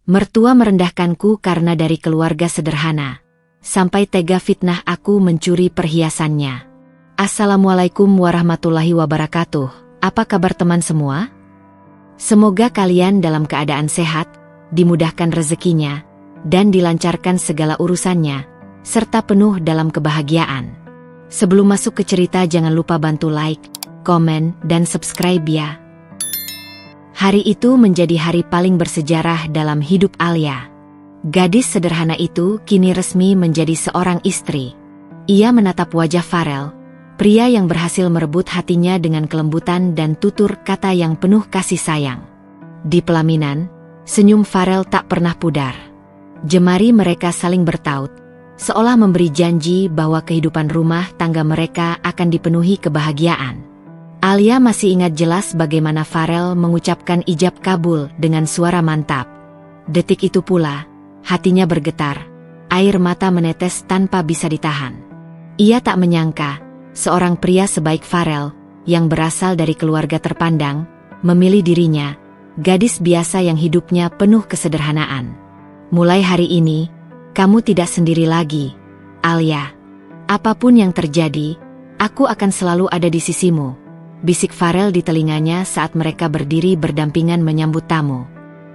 Mertua merendahkanku karena dari keluarga sederhana. Sampai tega fitnah aku mencuri perhiasannya. Assalamualaikum warahmatullahi wabarakatuh. Apa kabar teman semua? Semoga kalian dalam keadaan sehat, dimudahkan rezekinya, dan dilancarkan segala urusannya, serta penuh dalam kebahagiaan. Sebelum masuk ke cerita jangan lupa bantu like, komen, dan subscribe ya. Hari itu menjadi hari paling bersejarah dalam hidup Alia. Gadis sederhana itu kini resmi menjadi seorang istri. Ia menatap wajah Farel, pria yang berhasil merebut hatinya dengan kelembutan dan tutur kata yang penuh kasih sayang. Di pelaminan, senyum Farel tak pernah pudar. Jemari mereka saling bertaut, seolah memberi janji bahwa kehidupan rumah tangga mereka akan dipenuhi kebahagiaan. Alia masih ingat jelas bagaimana Farel mengucapkan ijab kabul dengan suara mantap. Detik itu pula, hatinya bergetar, air mata menetes tanpa bisa ditahan. Ia tak menyangka, seorang pria sebaik Farel, yang berasal dari keluarga terpandang, memilih dirinya, gadis biasa yang hidupnya penuh kesederhanaan. Mulai hari ini, kamu tidak sendiri lagi, Alia. Apapun yang terjadi, aku akan selalu ada di sisimu, bisik Farel di telinganya saat mereka berdiri berdampingan menyambut tamu.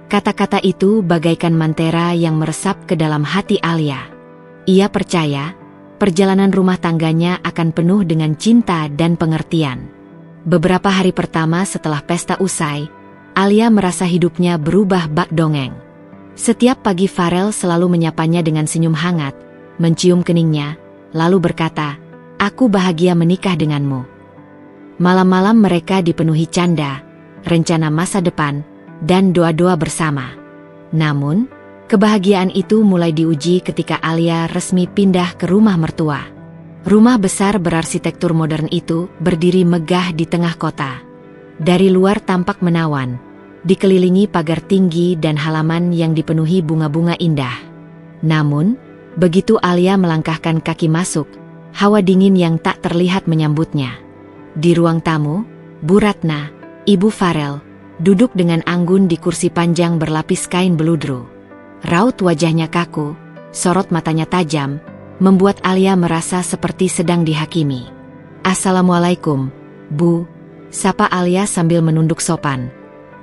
Kata-kata itu bagaikan mantera yang meresap ke dalam hati Alia. Ia percaya, perjalanan rumah tangganya akan penuh dengan cinta dan pengertian. Beberapa hari pertama setelah pesta usai, Alia merasa hidupnya berubah bak dongeng. Setiap pagi Farel selalu menyapanya dengan senyum hangat, mencium keningnya, lalu berkata, "Aku bahagia menikah denganmu." Malam-malam mereka dipenuhi canda, rencana masa depan, dan doa-doa bersama. Namun, kebahagiaan itu mulai diuji ketika Alia resmi pindah ke rumah mertua. Rumah besar berarsitektur modern itu berdiri megah di tengah kota. Dari luar tampak menawan, dikelilingi pagar tinggi dan halaman yang dipenuhi bunga-bunga indah. Namun, begitu Alia melangkahkan kaki masuk, hawa dingin yang tak terlihat menyambutnya. Di ruang tamu, Bu Ratna, ibu Farel, duduk dengan anggun di kursi panjang berlapis kain beludru. Raut wajahnya kaku, sorot matanya tajam, membuat Alia merasa seperti sedang dihakimi. "Assalamualaikum, Bu," sapa Alia sambil menunduk sopan.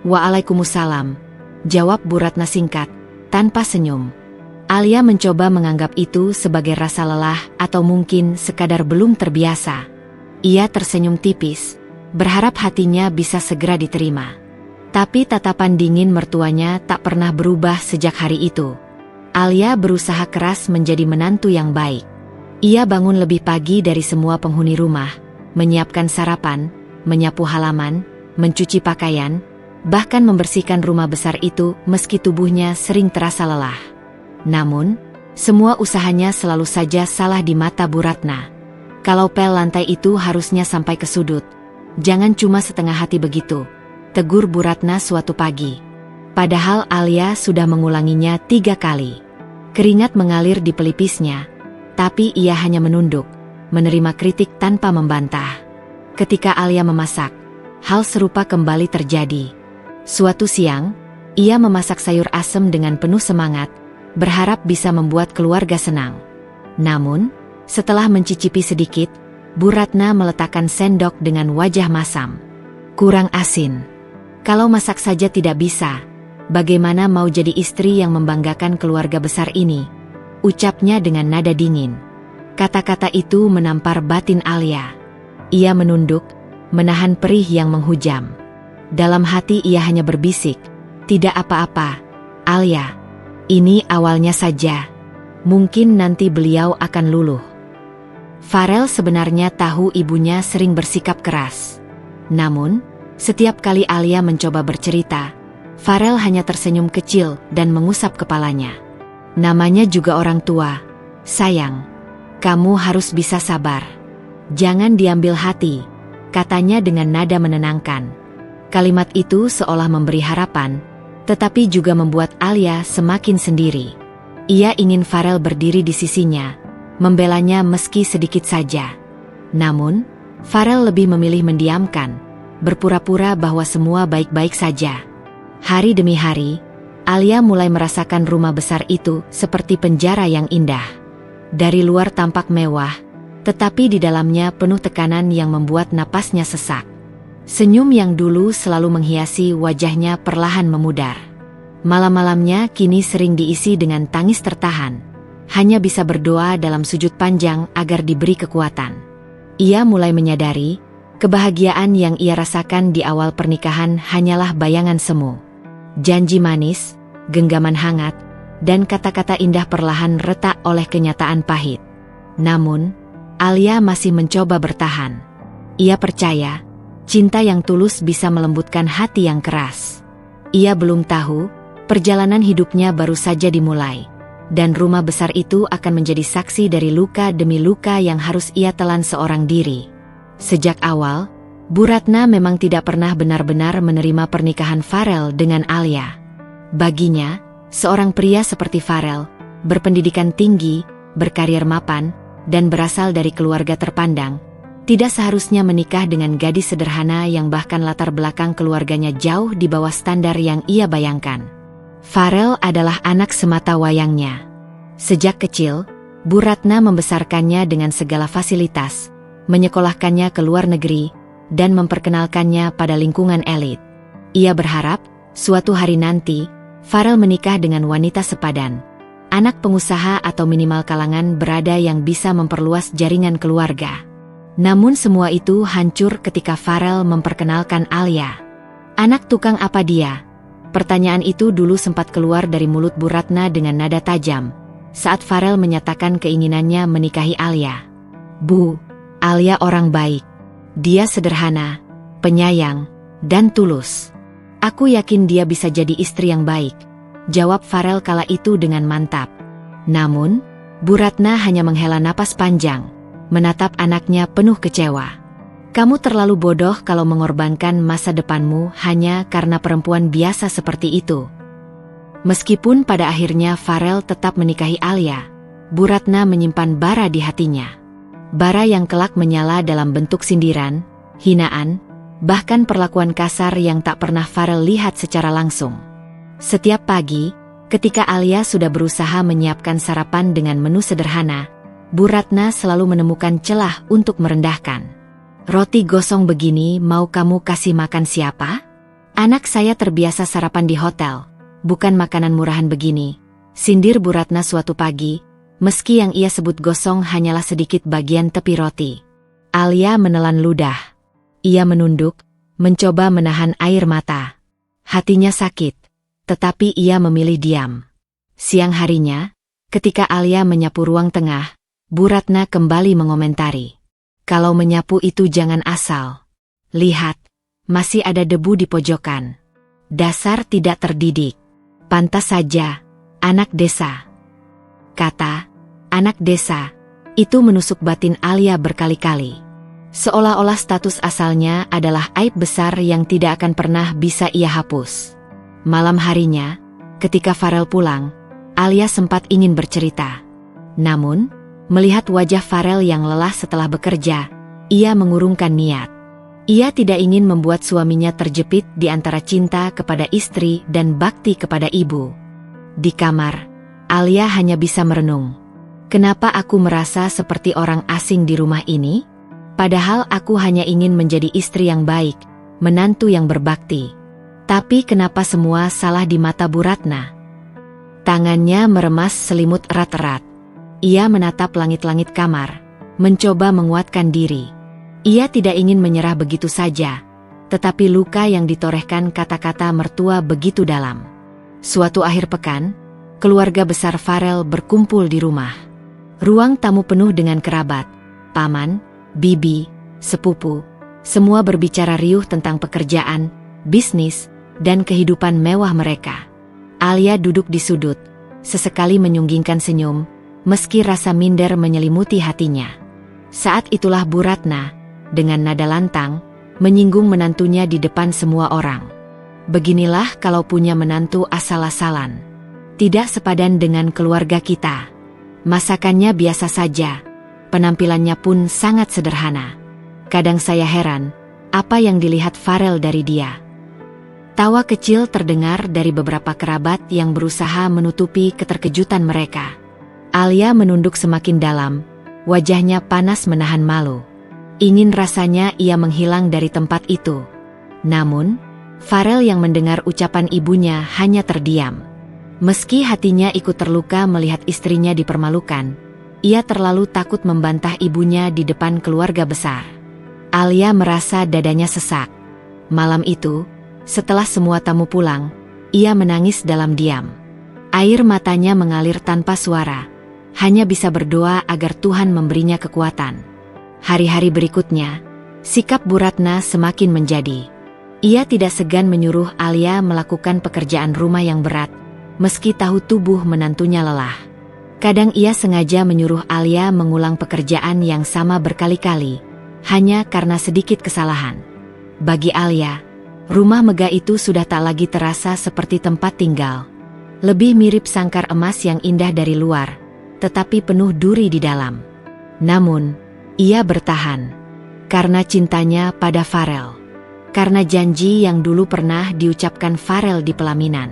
"Waalaikumsalam," jawab Bu Ratna singkat, tanpa senyum. Alia mencoba menganggap itu sebagai rasa lelah atau mungkin sekadar belum terbiasa. Ia tersenyum tipis, berharap hatinya bisa segera diterima. Tapi tatapan dingin mertuanya tak pernah berubah sejak hari itu. Alia berusaha keras menjadi menantu yang baik. Ia bangun lebih pagi dari semua penghuni rumah, menyiapkan sarapan, menyapu halaman, mencuci pakaian, bahkan membersihkan rumah besar itu meski tubuhnya sering terasa lelah. Namun, semua usahanya selalu saja salah di mata Bu Ratna. "Kalau pel lantai itu harusnya sampai ke sudut. Jangan cuma setengah hati begitu," tegur Bu Ratna suatu pagi. Padahal Alia sudah mengulanginya 3 kali. Keringat mengalir di pelipisnya, tapi ia hanya menunduk, menerima kritik tanpa membantah. Ketika Alia memasak, hal serupa kembali terjadi. Suatu siang, ia memasak sayur asem dengan penuh semangat, berharap bisa membuat keluarga senang. Namun, setelah mencicipi sedikit, Bu Ratna meletakkan sendok dengan wajah masam. "Kurang asin. Kalau masak saja tidak bisa, bagaimana mau jadi istri yang membanggakan keluarga besar ini?" ucapnya dengan nada dingin. Kata-kata itu menampar batin Alia. Ia menunduk, menahan perih yang menghujam. Dalam hati ia hanya berbisik, "Tidak apa-apa, Alia. Ini awalnya saja. Mungkin nanti beliau akan luluh." Farel sebenarnya tahu ibunya sering bersikap keras. Namun, setiap kali Alia mencoba bercerita, Farel hanya tersenyum kecil dan mengusap kepalanya. "Namanya juga orang tua. Sayang, kamu harus bisa sabar. Jangan diambil hati," katanya dengan nada menenangkan. Kalimat itu seolah memberi harapan, tetapi juga membuat Alia semakin sendiri. Ia ingin Farel berdiri di sisinya, membelanya meski sedikit saja. Namun, Farel lebih memilih mendiamkan, berpura-pura bahwa semua baik-baik saja. Hari demi hari, Alia mulai merasakan rumah besar itu seperti penjara yang indah. Dari luar tampak mewah, tetapi di dalamnya penuh tekanan yang membuat napasnya sesak. Senyum yang dulu selalu menghiasi wajahnya perlahan memudar. Malam-malamnya kini sering diisi dengan tangis tertahan. Hanya bisa berdoa dalam sujud panjang agar diberi kekuatan. Ia mulai menyadari, kebahagiaan yang ia rasakan di awal pernikahan hanyalah bayangan semu. Janji manis, genggaman hangat, dan kata-kata indah perlahan retak oleh kenyataan pahit. Namun, Alia masih mencoba bertahan. Ia percaya, cinta yang tulus bisa melembutkan hati yang keras. Ia belum tahu, perjalanan hidupnya baru saja dimulai. Dan rumah besar itu akan menjadi saksi dari luka demi luka yang harus ia telan seorang diri. Sejak awal, Bu Ratna memang tidak pernah benar-benar menerima pernikahan Farel dengan Alia. Baginya, seorang pria seperti Farel, berpendidikan tinggi, berkarier mapan, dan berasal dari keluarga terpandang, tidak seharusnya menikah dengan gadis sederhana yang bahkan latar belakang keluarganya jauh di bawah standar yang ia bayangkan. Farel adalah anak semata wayangnya. Sejak kecil, Bu Ratna membesarkannya dengan segala fasilitas, menyekolahkannya ke luar negeri, dan memperkenalkannya pada lingkungan elit. Ia berharap, suatu hari nanti, Farel menikah dengan wanita sepadan, anak pengusaha atau minimal kalangan berada yang bisa memperluas jaringan keluarga. Namun semua itu hancur ketika Farel memperkenalkan Alia. Anak tukang apa dia? Pertanyaan itu dulu sempat keluar dari mulut Bu Ratna dengan nada tajam, saat Farel menyatakan keinginannya menikahi Alia. Bu, Alia orang baik. Dia sederhana, penyayang, dan tulus. Aku yakin dia bisa jadi istri yang baik, jawab Farel kala itu dengan mantap. Namun, Bu Ratna hanya menghela napas panjang, menatap anaknya penuh kecewa. Kamu terlalu bodoh kalau mengorbankan masa depanmu hanya karena perempuan biasa seperti itu. Meskipun pada akhirnya Farel tetap menikahi Alia, Bu Ratna menyimpan bara di hatinya. Bara yang kelak menyala dalam bentuk sindiran, hinaan, bahkan perlakuan kasar yang tak pernah Farel lihat secara langsung. Setiap pagi, ketika Alia sudah berusaha menyiapkan sarapan dengan menu sederhana, Bu Ratna selalu menemukan celah untuk merendahkan. Roti gosong begini mau kamu kasih makan siapa? Anak saya terbiasa sarapan di hotel, bukan makanan murahan begini, sindir Bu Ratna suatu pagi, meski yang ia sebut gosong hanyalah sedikit bagian tepi roti. Alia menelan ludah. Ia menunduk, mencoba menahan air mata. Hatinya sakit, tetapi ia memilih diam. Siang harinya, ketika Alia menyapu ruang tengah, Bu Ratna kembali mengomentari. Kalau menyapu itu jangan asal. Lihat, masih ada debu di pojokan. Dasar tidak terdidik. Pantas saja, anak desa. Kata, anak desa, itu menusuk batin Alia berkali-kali. Seolah-olah status asalnya adalah aib besar yang tidak akan pernah bisa ia hapus. Malam harinya, ketika Farel pulang, Alia sempat ingin bercerita. Namun, melihat wajah Farel yang lelah setelah bekerja, ia mengurungkan niat. Ia tidak ingin membuat suaminya terjepit di antara cinta kepada istri dan bakti kepada ibu. Di kamar, Alia hanya bisa merenung. Kenapa aku merasa seperti orang asing di rumah ini? Padahal aku hanya ingin menjadi istri yang baik, menantu yang berbakti. Tapi kenapa semua salah di mata Bu Ratna? Tangannya meremas selimut erat-erat. Ia menatap langit-langit kamar, mencoba menguatkan diri. Ia tidak ingin menyerah begitu saja, tetapi luka yang ditorehkan kata-kata mertua begitu dalam. Suatu akhir pekan, keluarga besar Farel berkumpul di rumah. Ruang tamu penuh dengan kerabat, paman, bibi, sepupu, semua berbicara riuh tentang pekerjaan, bisnis, dan kehidupan mewah mereka. Alia duduk di sudut, sesekali menyunggingkan senyum, meski rasa minder menyelimuti hatinya. Saat itulah Bu Ratna, dengan nada lantang, menyinggung menantunya di depan semua orang. Beginilah kalau punya menantu asal-asalan. Tidak sepadan dengan keluarga kita. Masakannya biasa saja, penampilannya pun sangat sederhana. Kadang saya heran, apa yang dilihat Farel dari dia. Tawa kecil terdengar dari beberapa kerabat yang berusaha menutupi keterkejutan mereka. Alia menunduk semakin dalam, wajahnya panas menahan malu. Ingin rasanya ia menghilang dari tempat itu. Namun, Farel yang mendengar ucapan ibunya hanya terdiam. Meski hatinya ikut terluka melihat istrinya dipermalukan, ia terlalu takut membantah ibunya di depan keluarga besar. Alia merasa dadanya sesak. Malam itu, setelah semua tamu pulang, ia menangis dalam diam. Air matanya mengalir tanpa suara, hanya bisa berdoa agar Tuhan memberinya kekuatan. Hari-hari berikutnya, sikap Bu Ratna semakin menjadi. Ia tidak segan menyuruh Alia melakukan pekerjaan rumah yang berat, meski tahu tubuh menantunya lelah. Kadang ia sengaja menyuruh Alia mengulang pekerjaan yang sama berkali-kali, hanya karena sedikit kesalahan. Bagi Alia, rumah megah itu sudah tak lagi terasa seperti tempat tinggal. Lebih mirip sangkar emas yang indah dari luar, tetapi penuh duri di dalam. Namun, ia bertahan. Karena cintanya pada Farel. Karena janji yang dulu pernah diucapkan Farel di pelaminan.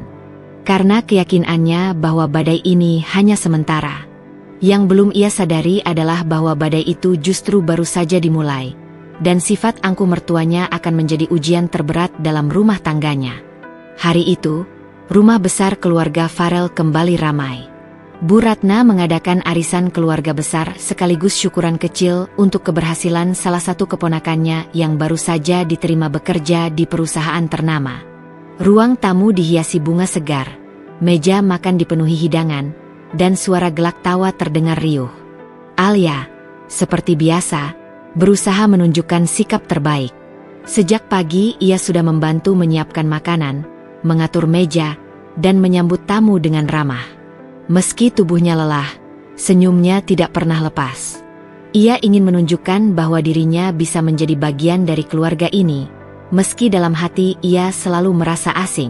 Karena keyakinannya bahwa badai ini hanya sementara. Yang belum ia sadari adalah bahwa badai itu justru baru saja dimulai. Dan sifat angkuh mertuanya akan menjadi ujian terberat dalam rumah tangganya. Hari itu, rumah besar keluarga Farel kembali ramai. Bu Ratna mengadakan arisan keluarga besar sekaligus syukuran kecil untuk keberhasilan salah satu keponakannya yang baru saja diterima bekerja di perusahaan ternama. Ruang tamu dihiasi bunga segar, meja makan dipenuhi hidangan, dan suara gelak tawa terdengar riuh. Alia, seperti biasa, berusaha menunjukkan sikap terbaik. Sejak pagi ia sudah membantu menyiapkan makanan, mengatur meja, dan menyambut tamu dengan ramah. Meski tubuhnya lelah, senyumnya tidak pernah lepas. Ia ingin menunjukkan bahwa dirinya bisa menjadi bagian dari keluarga ini, meski dalam hati ia selalu merasa asing.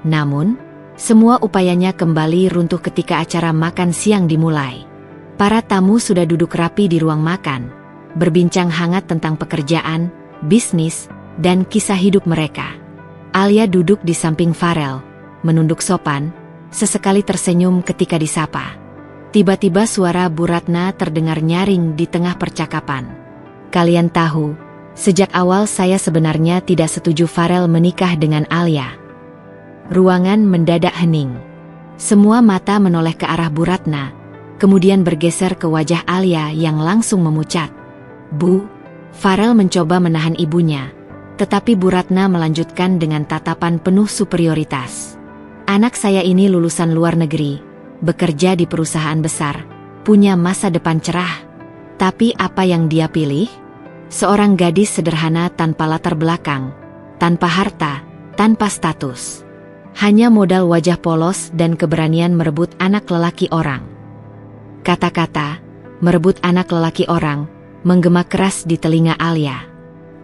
Namun, semua upayanya kembali runtuh ketika acara makan siang dimulai. Para tamu sudah duduk rapi di ruang makan, berbincang hangat tentang pekerjaan, bisnis, dan kisah hidup mereka. Alia duduk di samping Farel, menunduk sopan, sesekali tersenyum ketika disapa. Tiba-tiba suara Bu Ratna terdengar nyaring di tengah percakapan. Kalian tahu, sejak awal saya sebenarnya tidak setuju Farel menikah dengan Alia. Ruangan mendadak hening. Semua mata menoleh ke arah Bu Ratna, kemudian bergeser ke wajah Alia yang langsung memucat. Bu, Farel mencoba menahan ibunya, tetapi Bu Ratna melanjutkan dengan tatapan penuh superioritas. Anak saya ini lulusan luar negeri, bekerja di perusahaan besar, punya masa depan cerah. Tapi apa yang dia pilih? Seorang gadis sederhana tanpa latar belakang, tanpa harta, tanpa status. Hanya modal wajah polos dan keberanian merebut anak lelaki orang. Kata-kata, merebut anak lelaki orang, menggema keras di telinga Alia.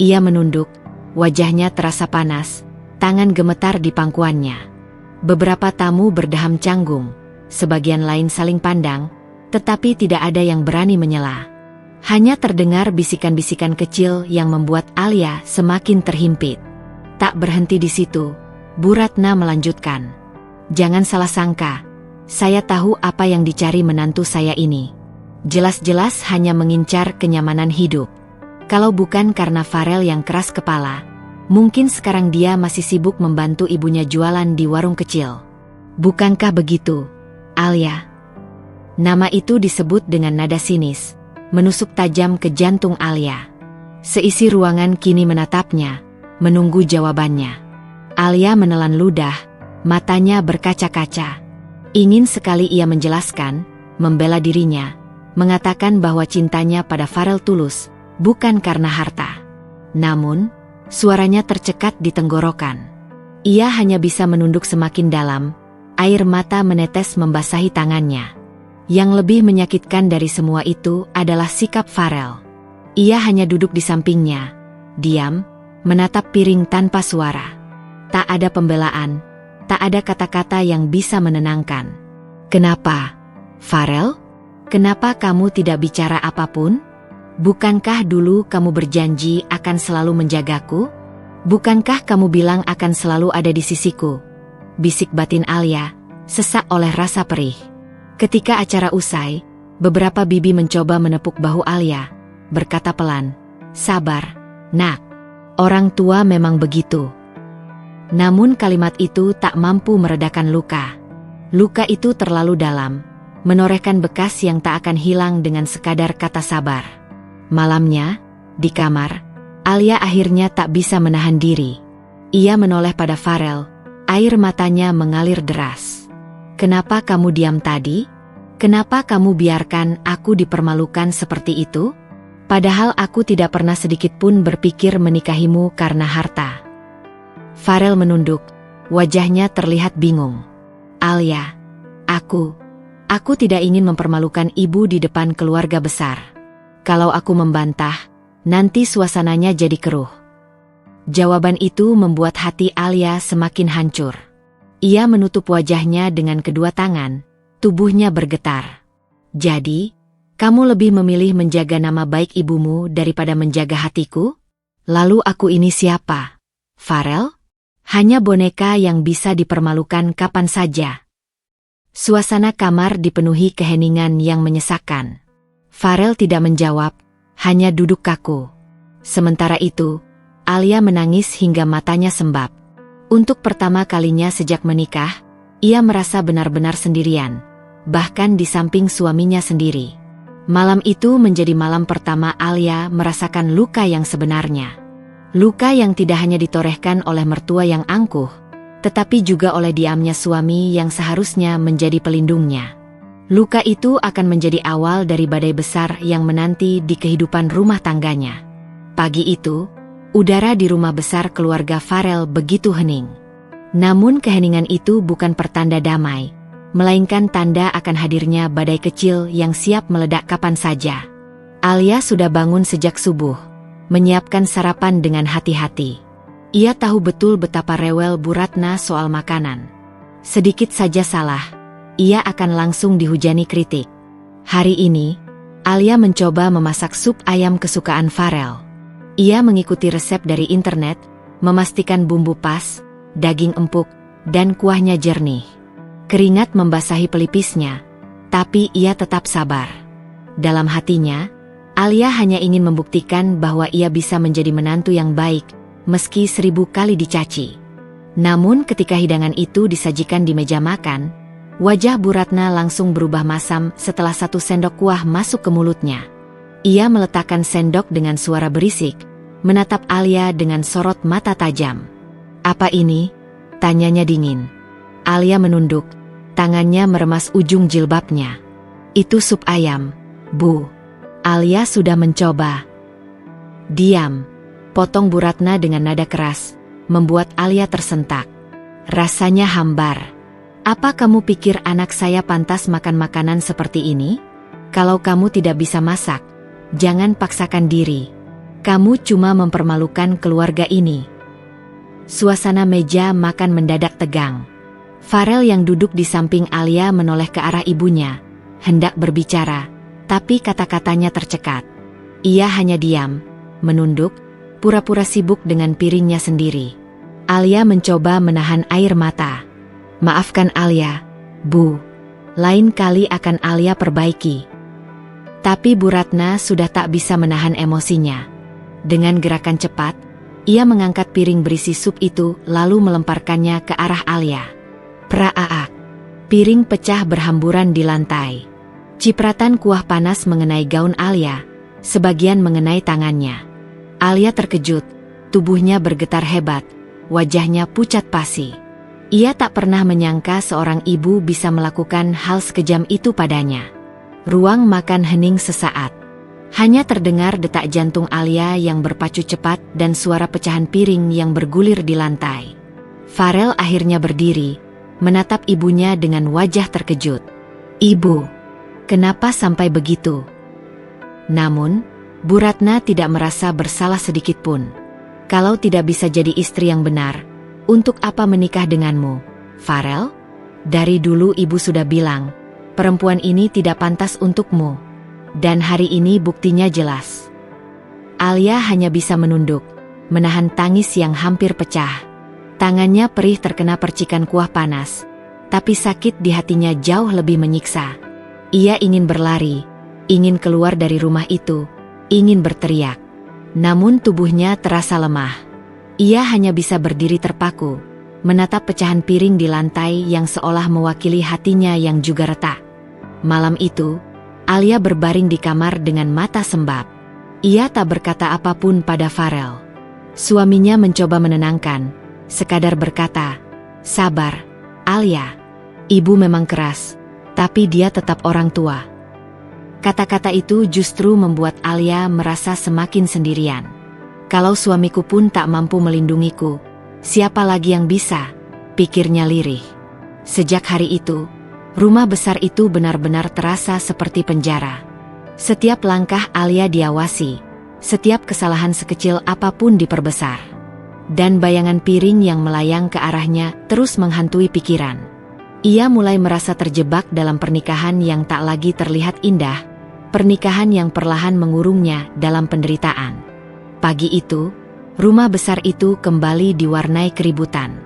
Ia menunduk, wajahnya terasa panas, tangan gemetar di pangkuannya. Beberapa tamu berdeham canggung, sebagian lain saling pandang, tetapi tidak ada yang berani menyela. Hanya terdengar bisikan-bisikan kecil yang membuat Alia semakin terhimpit. Tak berhenti di situ, Bu Ratna melanjutkan. Jangan salah sangka, saya tahu apa yang dicari menantu saya ini. Jelas-jelas hanya mengincar kenyamanan hidup. Kalau bukan karena Farel yang keras kepala, mungkin sekarang dia masih sibuk membantu ibunya jualan di warung kecil. Bukankah begitu, Alia? Nama itu disebut dengan nada sinis, menusuk tajam ke jantung Alia. Seisi ruangan kini menatapnya, menunggu jawabannya. Alia menelan ludah, matanya berkaca-kaca. Ingin sekali ia menjelaskan, membela dirinya, mengatakan bahwa cintanya pada Farel tulus, bukan karena harta. Namun, suaranya tercekat di tenggorokan. Ia hanya bisa menunduk semakin dalam, air mata menetes membasahi tangannya. Yang lebih menyakitkan dari semua itu adalah sikap Farel. Ia hanya duduk di sampingnya, diam, menatap piring tanpa suara. Tak ada pembelaan, tak ada kata-kata yang bisa menenangkan. Kenapa, Farel? Kenapa kamu tidak bicara apapun? Bukankah dulu kamu berjanji akan selalu menjagaku? Bukankah kamu bilang akan selalu ada di sisiku? Bisik batin Alia, sesak oleh rasa perih. Ketika acara usai, beberapa bibi mencoba menepuk bahu Alia, berkata pelan, "Sabar, nak. Orang tua memang begitu." Namun kalimat itu tak mampu meredakan luka. Luka itu terlalu dalam, menorehkan bekas yang tak akan hilang dengan sekadar kata sabar. Malamnya, di kamar, Alia akhirnya tak bisa menahan diri. Ia menoleh pada Farel, air matanya mengalir deras. "Kenapa kamu diam tadi? Kenapa kamu biarkan aku dipermalukan seperti itu? Padahal aku tidak pernah sedikit pun berpikir menikahimu karena harta." Farel menunduk, wajahnya terlihat bingung. "Alia, aku tidak ingin mempermalukan ibu di depan keluarga besar. Kalau aku membantah, nanti suasananya jadi keruh." Jawaban itu membuat hati Alia semakin hancur. Ia menutup wajahnya dengan kedua tangan, tubuhnya bergetar. "Jadi, kamu lebih memilih menjaga nama baik ibumu daripada menjaga hatiku? Lalu aku ini siapa? Farel? Hanya boneka yang bisa dipermalukan kapan saja." Suasana kamar dipenuhi keheningan yang menyesakkan. Farel tidak menjawab, hanya duduk kaku. Sementara itu, Alia menangis hingga matanya sembab. Untuk pertama kalinya sejak menikah, ia merasa benar-benar sendirian, bahkan di samping suaminya sendiri. Malam itu menjadi malam pertama Alia merasakan luka yang sebenarnya. Luka yang tidak hanya ditorehkan oleh mertua yang angkuh, tetapi juga oleh diamnya suami yang seharusnya menjadi pelindungnya. Luka itu akan menjadi awal dari badai besar yang menanti di kehidupan rumah tangganya. Pagi itu, udara di rumah besar keluarga Farel begitu hening. Namun keheningan itu bukan pertanda damai, melainkan tanda akan hadirnya badai kecil yang siap meledak kapan saja. Alia sudah bangun sejak subuh, menyiapkan sarapan dengan hati-hati. Ia tahu betul betapa rewel Bu Ratna soal makanan. Sedikit saja salah, ia akan langsung dihujani kritik. Hari ini, Alia mencoba memasak sup ayam kesukaan Farel. Ia mengikuti resep dari internet, memastikan bumbu pas, daging empuk, dan kuahnya jernih. Keringat membasahi pelipisnya, tapi ia tetap sabar. Dalam hatinya, Alia hanya ingin membuktikan bahwa ia bisa menjadi menantu yang baik, meski 1000 kali dicaci. Namun ketika hidangan itu disajikan di meja makan, wajah Bu Ratna langsung berubah masam setelah 1 sendok kuah masuk ke mulutnya. Ia meletakkan sendok dengan suara berisik, menatap Alia dengan sorot mata tajam. "Apa ini?" tanyanya dingin. Alia menunduk, tangannya meremas ujung jilbabnya. "Itu sup ayam, Bu. Alia sudah mencoba." "Diam," potong Bu Ratna dengan nada keras, membuat Alia tersentak. Rasanya hambar. "Apa kamu pikir anak saya pantas makan makanan seperti ini? Kalau kamu tidak bisa masak, jangan paksakan diri. Kamu cuma mempermalukan keluarga ini." Suasana meja makan mendadak tegang. Farel yang duduk di samping Alia menoleh ke arah ibunya, hendak berbicara, tapi kata-katanya tercekat. Ia hanya diam, menunduk, pura-pura sibuk dengan piringnya sendiri. Alia mencoba menahan air mata. "Maafkan Alia, Bu. Lain kali akan Alia perbaiki." Tapi Bu Ratna sudah tak bisa menahan emosinya. Dengan gerakan cepat, ia mengangkat piring berisi sup itu lalu melemparkannya ke arah Alia. Praaak. Piring pecah berhamburan di lantai. Cipratan kuah panas mengenai gaun Alia, sebagian mengenai tangannya. Alia terkejut, tubuhnya bergetar hebat, wajahnya pucat pasi. Ia tak pernah menyangka seorang ibu bisa melakukan hal sekejam itu padanya. Ruang makan hening sesaat. Hanya terdengar detak jantung Alia yang berpacu cepat dan suara pecahan piring yang bergulir di lantai. Farel akhirnya berdiri, menatap ibunya dengan wajah terkejut. "Ibu, kenapa sampai begitu?" Namun, Bu Ratna tidak merasa bersalah sedikit pun. "Kalau tidak bisa jadi istri yang benar, untuk apa menikah denganmu, Farel? Dari dulu ibu sudah bilang, perempuan ini tidak pantas untukmu. Dan hari ini buktinya jelas." Alia hanya bisa menunduk, menahan tangis yang hampir pecah. Tangannya perih terkena percikan kuah panas, tapi sakit di hatinya jauh lebih menyiksa. Ia ingin berlari, ingin keluar dari rumah itu, ingin berteriak. Namun tubuhnya terasa lemah. Ia hanya bisa berdiri terpaku, menatap pecahan piring di lantai yang seolah mewakili hatinya yang juga retak. Malam itu, Alia berbaring di kamar dengan mata sembab. Ia tak berkata apapun pada Farel. Suaminya mencoba menenangkan, sekadar berkata, "Sabar, Alia. Ibu memang keras, tapi dia tetap orang tua." Kata-kata itu justru membuat Alia merasa semakin sendirian. Kalau suamiku pun tak mampu melindungiku, siapa lagi yang bisa? Pikirnya lirih. Sejak hari itu, rumah besar itu benar-benar terasa seperti penjara. Setiap langkah Alia diawasi, setiap kesalahan sekecil apapun diperbesar. Dan bayangan piring yang melayang ke arahnya terus menghantui pikiran. Ia mulai merasa terjebak dalam pernikahan yang tak lagi terlihat indah, pernikahan yang perlahan mengurungnya dalam penderitaan. Pagi itu, rumah besar itu kembali diwarnai keributan.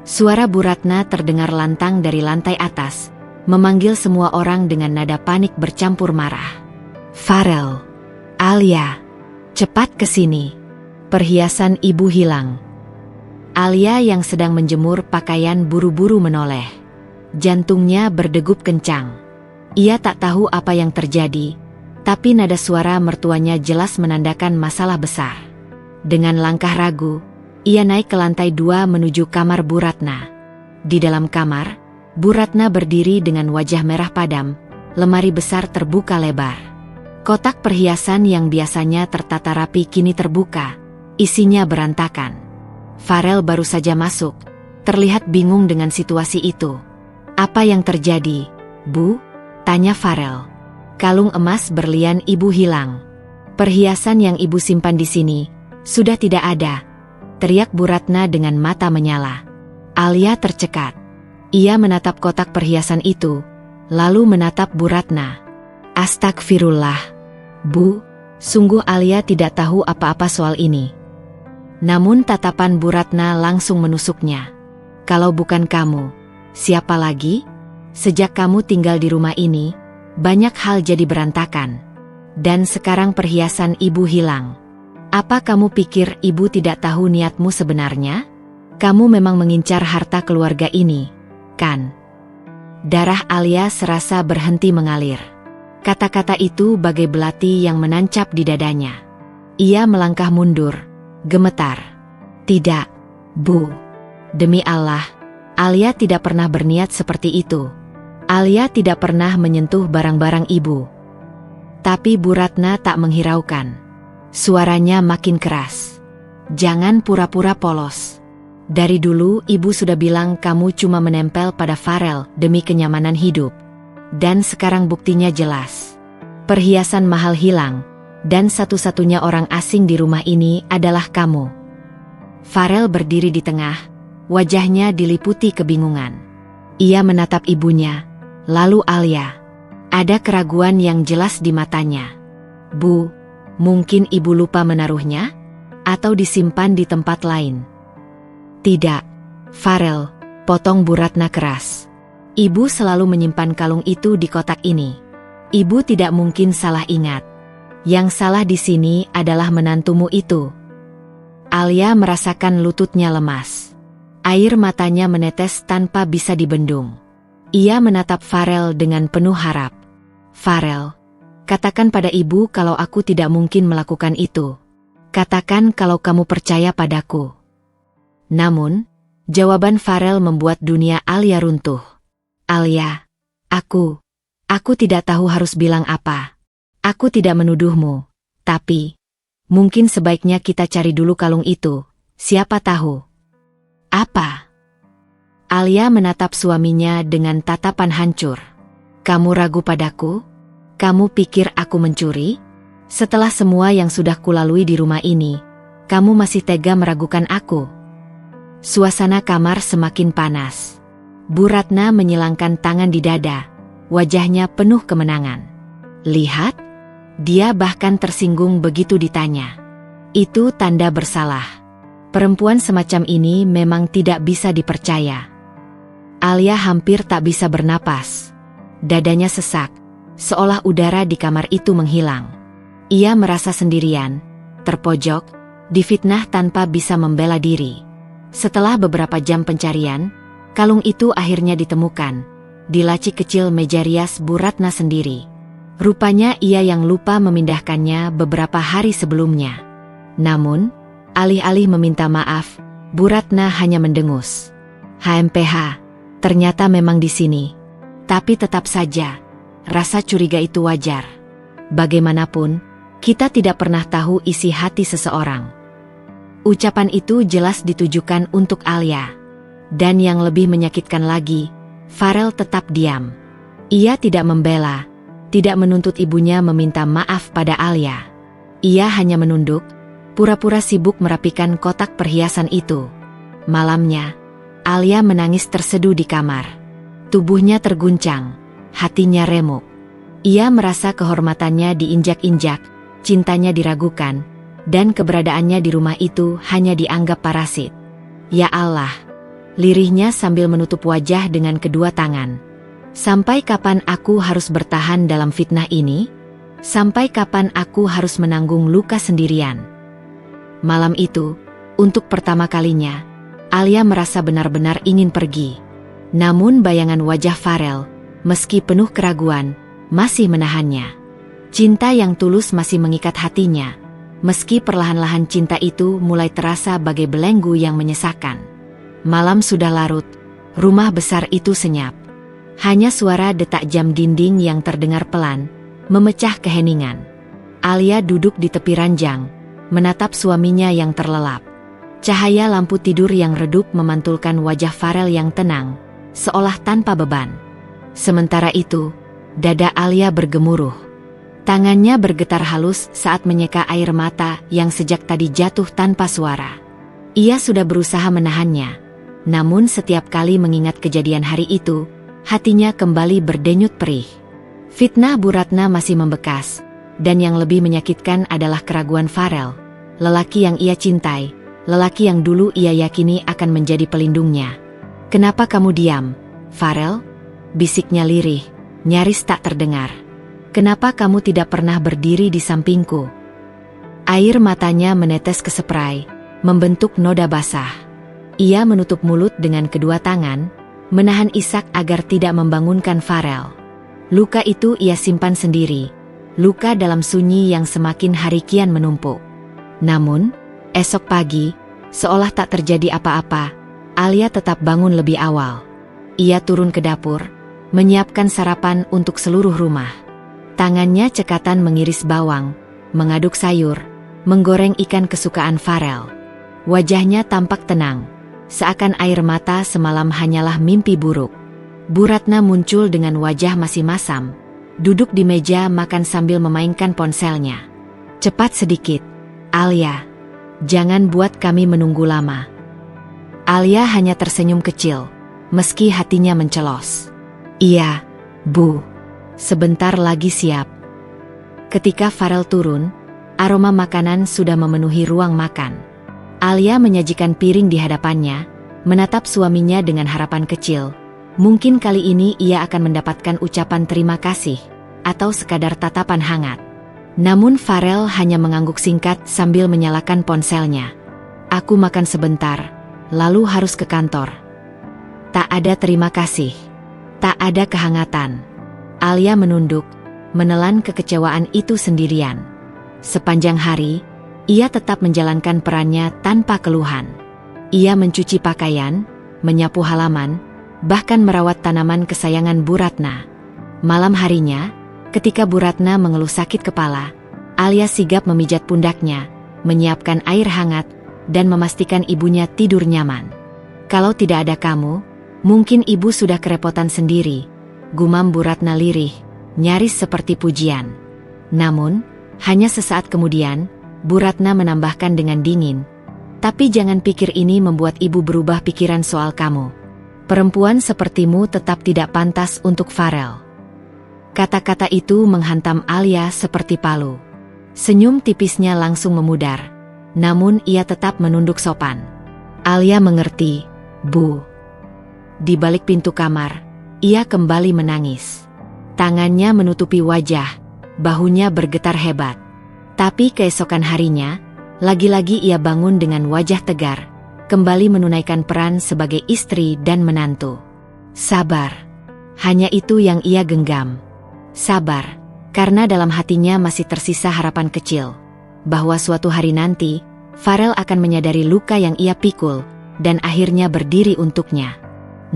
Suara Bu Ratna terdengar lantang dari lantai atas, memanggil semua orang dengan nada panik bercampur marah. "Farel, Alia, cepat ke sini. Perhiasan ibu hilang." Alia yang sedang menjemur pakaian buru-buru menoleh. Jantungnya berdegup kencang. Ia tak tahu apa yang terjadi, tapi nada suara mertuanya jelas menandakan masalah besar. Dengan langkah ragu, ia naik ke lantai 2 menuju kamar Bu Ratna. Di dalam kamar, Bu Ratna berdiri dengan wajah merah padam, lemari besar terbuka lebar. Kotak perhiasan yang biasanya tertata rapi kini terbuka, isinya berantakan. Farel baru saja masuk, terlihat bingung dengan situasi itu. "Apa yang terjadi, Bu?" tanya Farel. "Kalung emas berlian ibu hilang. Perhiasan yang ibu simpan di sini sudah tidak ada," teriak Bu Ratna dengan mata menyala. Alia tercekat. Ia menatap kotak perhiasan itu, lalu menatap Bu Ratna. "Astagfirullah, Bu, sungguh Alia tidak tahu apa-apa soal ini." Namun tatapan Bu Ratna langsung menusuknya. "Kalau bukan kamu, siapa lagi? Sejak kamu tinggal di rumah ini, banyak hal jadi berantakan. Dan sekarang perhiasan ibu hilang. Apa kamu pikir ibu tidak tahu niatmu sebenarnya? Kamu memang mengincar harta keluarga ini, kan?" Darah Alia serasa berhenti mengalir. Kata-kata itu bagai belati yang menancap di dadanya. Ia melangkah mundur, gemetar. "Tidak, Bu. Demi Allah, Alia tidak pernah berniat seperti itu. Alia tidak pernah menyentuh barang-barang ibu." Tapi Bu Ratna tak menghiraukan. Suaranya makin keras. "Jangan pura-pura polos. Dari dulu ibu sudah bilang kamu cuma menempel pada Farel demi kenyamanan hidup. Dan sekarang buktinya jelas. Perhiasan mahal hilang, dan satu-satunya orang asing di rumah ini adalah kamu." Farel berdiri di tengah, wajahnya diliputi kebingungan. Ia menatap ibunya, lalu Alia. Ada keraguan yang jelas di matanya. "Bu, mungkin ibu lupa menaruhnya? Atau disimpan di tempat lain?" "Tidak, Farel," potong Bu Ratna keras. "Ibu selalu menyimpan kalung itu di kotak ini. Ibu tidak mungkin salah ingat. Yang salah di sini adalah menantumu itu." Alia merasakan lututnya lemas. Air matanya menetes tanpa bisa dibendung. Ia menatap Farel dengan penuh harap. "Farel, katakan pada ibu kalau aku tidak mungkin melakukan itu. Katakan kalau kamu percaya padaku." Namun, jawaban Farel membuat dunia Alia runtuh. "Alia, aku tidak tahu harus bilang apa. Aku tidak menuduhmu, tapi mungkin sebaiknya kita cari dulu kalung itu, siapa tahu." "Apa?" Alia menatap suaminya dengan tatapan hancur. "Kamu ragu padaku? Kamu pikir aku mencuri? Setelah semua yang sudah kulalui di rumah ini, kamu masih tega meragukan aku?" Suasana kamar semakin panas. Bu Ratna menyilangkan tangan di dada, wajahnya penuh kemenangan. "Lihat, dia bahkan tersinggung begitu ditanya. Itu tanda bersalah." Perempuan semacam ini memang tidak bisa dipercaya. Alia hampir tak bisa bernapas. Dadanya sesak, seolah udara di kamar itu menghilang. Ia merasa sendirian, terpojok, difitnah tanpa bisa membela diri. Setelah beberapa jam pencarian, kalung itu akhirnya ditemukan, di laci kecil meja rias Bu Ratna sendiri. Rupanya ia yang lupa memindahkannya beberapa hari sebelumnya. Namun, alih-alih meminta maaf, Bu Ratna hanya mendengus. HMPH, ternyata memang di sini. Tapi tetap saja, rasa curiga itu wajar. Bagaimanapun, kita tidak pernah tahu isi hati seseorang. Ucapan itu jelas ditujukan untuk Alia. Dan yang lebih menyakitkan lagi, Farel tetap diam. Ia tidak membela, tidak menuntut ibunya meminta maaf pada Alia. Ia hanya menunduk, pura-pura sibuk merapikan kotak perhiasan itu. Malamnya, Alia menangis terseduh di kamar. Tubuhnya terguncang, hatinya remuk. Ia merasa kehormatannya diinjak-injak, cintanya diragukan, dan keberadaannya di rumah itu hanya dianggap parasit. Ya Allah, lirihnya sambil menutup wajah dengan kedua tangan. Sampai kapan aku harus bertahan dalam fitnah ini? Sampai kapan aku harus menanggung luka sendirian? Malam itu, untuk pertama kalinya, Alia merasa benar-benar ingin pergi. Namun bayangan wajah Farel, meski penuh keraguan, masih menahannya. Cinta yang tulus masih mengikat hatinya, meski perlahan-lahan cinta itu mulai terasa bagai belenggu yang menyesakan. Malam sudah larut, rumah besar itu senyap. Hanya suara detak jam dinding yang terdengar pelan, memecah keheningan. Alia duduk di tepi ranjang, menatap suaminya yang terlelap. Cahaya lampu tidur yang redup memantulkan wajah Farel yang tenang, seolah tanpa beban. Sementara itu, dada Alia bergemuruh. Tangannya bergetar halus saat menyeka air mata yang sejak tadi jatuh tanpa suara. Ia sudah berusaha menahannya, namun setiap kali mengingat kejadian hari itu, hatinya kembali berdenyut perih. Fitnah Bu Ratna masih membekas, dan yang lebih menyakitkan adalah keraguan Farel, lelaki yang ia cintai, lelaki yang dulu ia yakini akan menjadi pelindungnya. "Kenapa kamu diam, Farel?" bisiknya lirih, nyaris tak terdengar. "Kenapa kamu tidak pernah berdiri di sampingku?" Air matanya menetes ke spray, membentuk noda basah. Ia menutup mulut dengan kedua tangan, menahan isak agar tidak membangunkan Farel. Luka itu ia simpan sendiri, luka dalam sunyi yang semakin hari kian menumpuk. Namun, esok pagi, seolah tak terjadi apa-apa, Alia tetap bangun lebih awal. Ia turun ke dapur, menyiapkan sarapan untuk seluruh rumah. Tangannya cekatan mengiris bawang, mengaduk sayur, menggoreng ikan kesukaan Farel. Wajahnya tampak tenang, seakan air mata semalam hanyalah mimpi buruk. Bu Ratna muncul dengan wajah masih masam, duduk di meja makan sambil memainkan ponselnya. "Cepat sedikit, Alia. Jangan buat kami menunggu lama." Alia hanya tersenyum kecil, meski hatinya mencelos. "Iya, Bu. Sebentar lagi siap." Ketika Farel turun, aroma makanan sudah memenuhi ruang makan. Alia menyajikan piring di hadapannya, menatap suaminya dengan harapan kecil. Mungkin kali ini ia akan mendapatkan ucapan terima kasih, atau sekadar tatapan hangat. Namun Farel hanya mengangguk singkat sambil menyalakan ponselnya. "Aku makan sebentar, lalu harus ke kantor." Tak ada terima kasih, tak ada kehangatan. Alia menunduk, menelan kekecewaan itu sendirian. Sepanjang hari, ia tetap menjalankan perannya tanpa keluhan. Ia mencuci pakaian, menyapu halaman, bahkan merawat tanaman kesayangan Bu Ratna. Malam harinya, ketika Bu Ratna mengeluh sakit kepala, Alia sigap memijat pundaknya, menyiapkan air hangat, dan memastikan ibunya tidur nyaman. "Kalau tidak ada kamu, mungkin ibu sudah kerepotan sendiri," gumam Bu Ratna lirih, nyaris seperti pujian. Namun, hanya sesaat kemudian, Bu Ratna menambahkan dengan dingin, "Tapi jangan pikir ini membuat ibu berubah pikiran soal kamu. Perempuan sepertimu tetap tidak pantas untuk Farel." Kata-kata itu menghantam Alia seperti palu. Senyum tipisnya langsung memudar. namun ia tetap menunduk sopan. Alia mengerti, Bu. Di balik pintu kamar, ia kembali menangis. Tangannya menutupi wajah, bahunya bergetar hebat. Tapi keesokan harinya, lagi-lagi ia bangun dengan wajah tegar, kembali menunaikan peran sebagai istri dan menantu. Sabar. Hanya itu yang ia genggam. Sabar, karena dalam hatinya masih tersisa harapan kecil, bahwa suatu hari nanti, Farel akan menyadari luka yang ia pikul, dan akhirnya berdiri untuknya.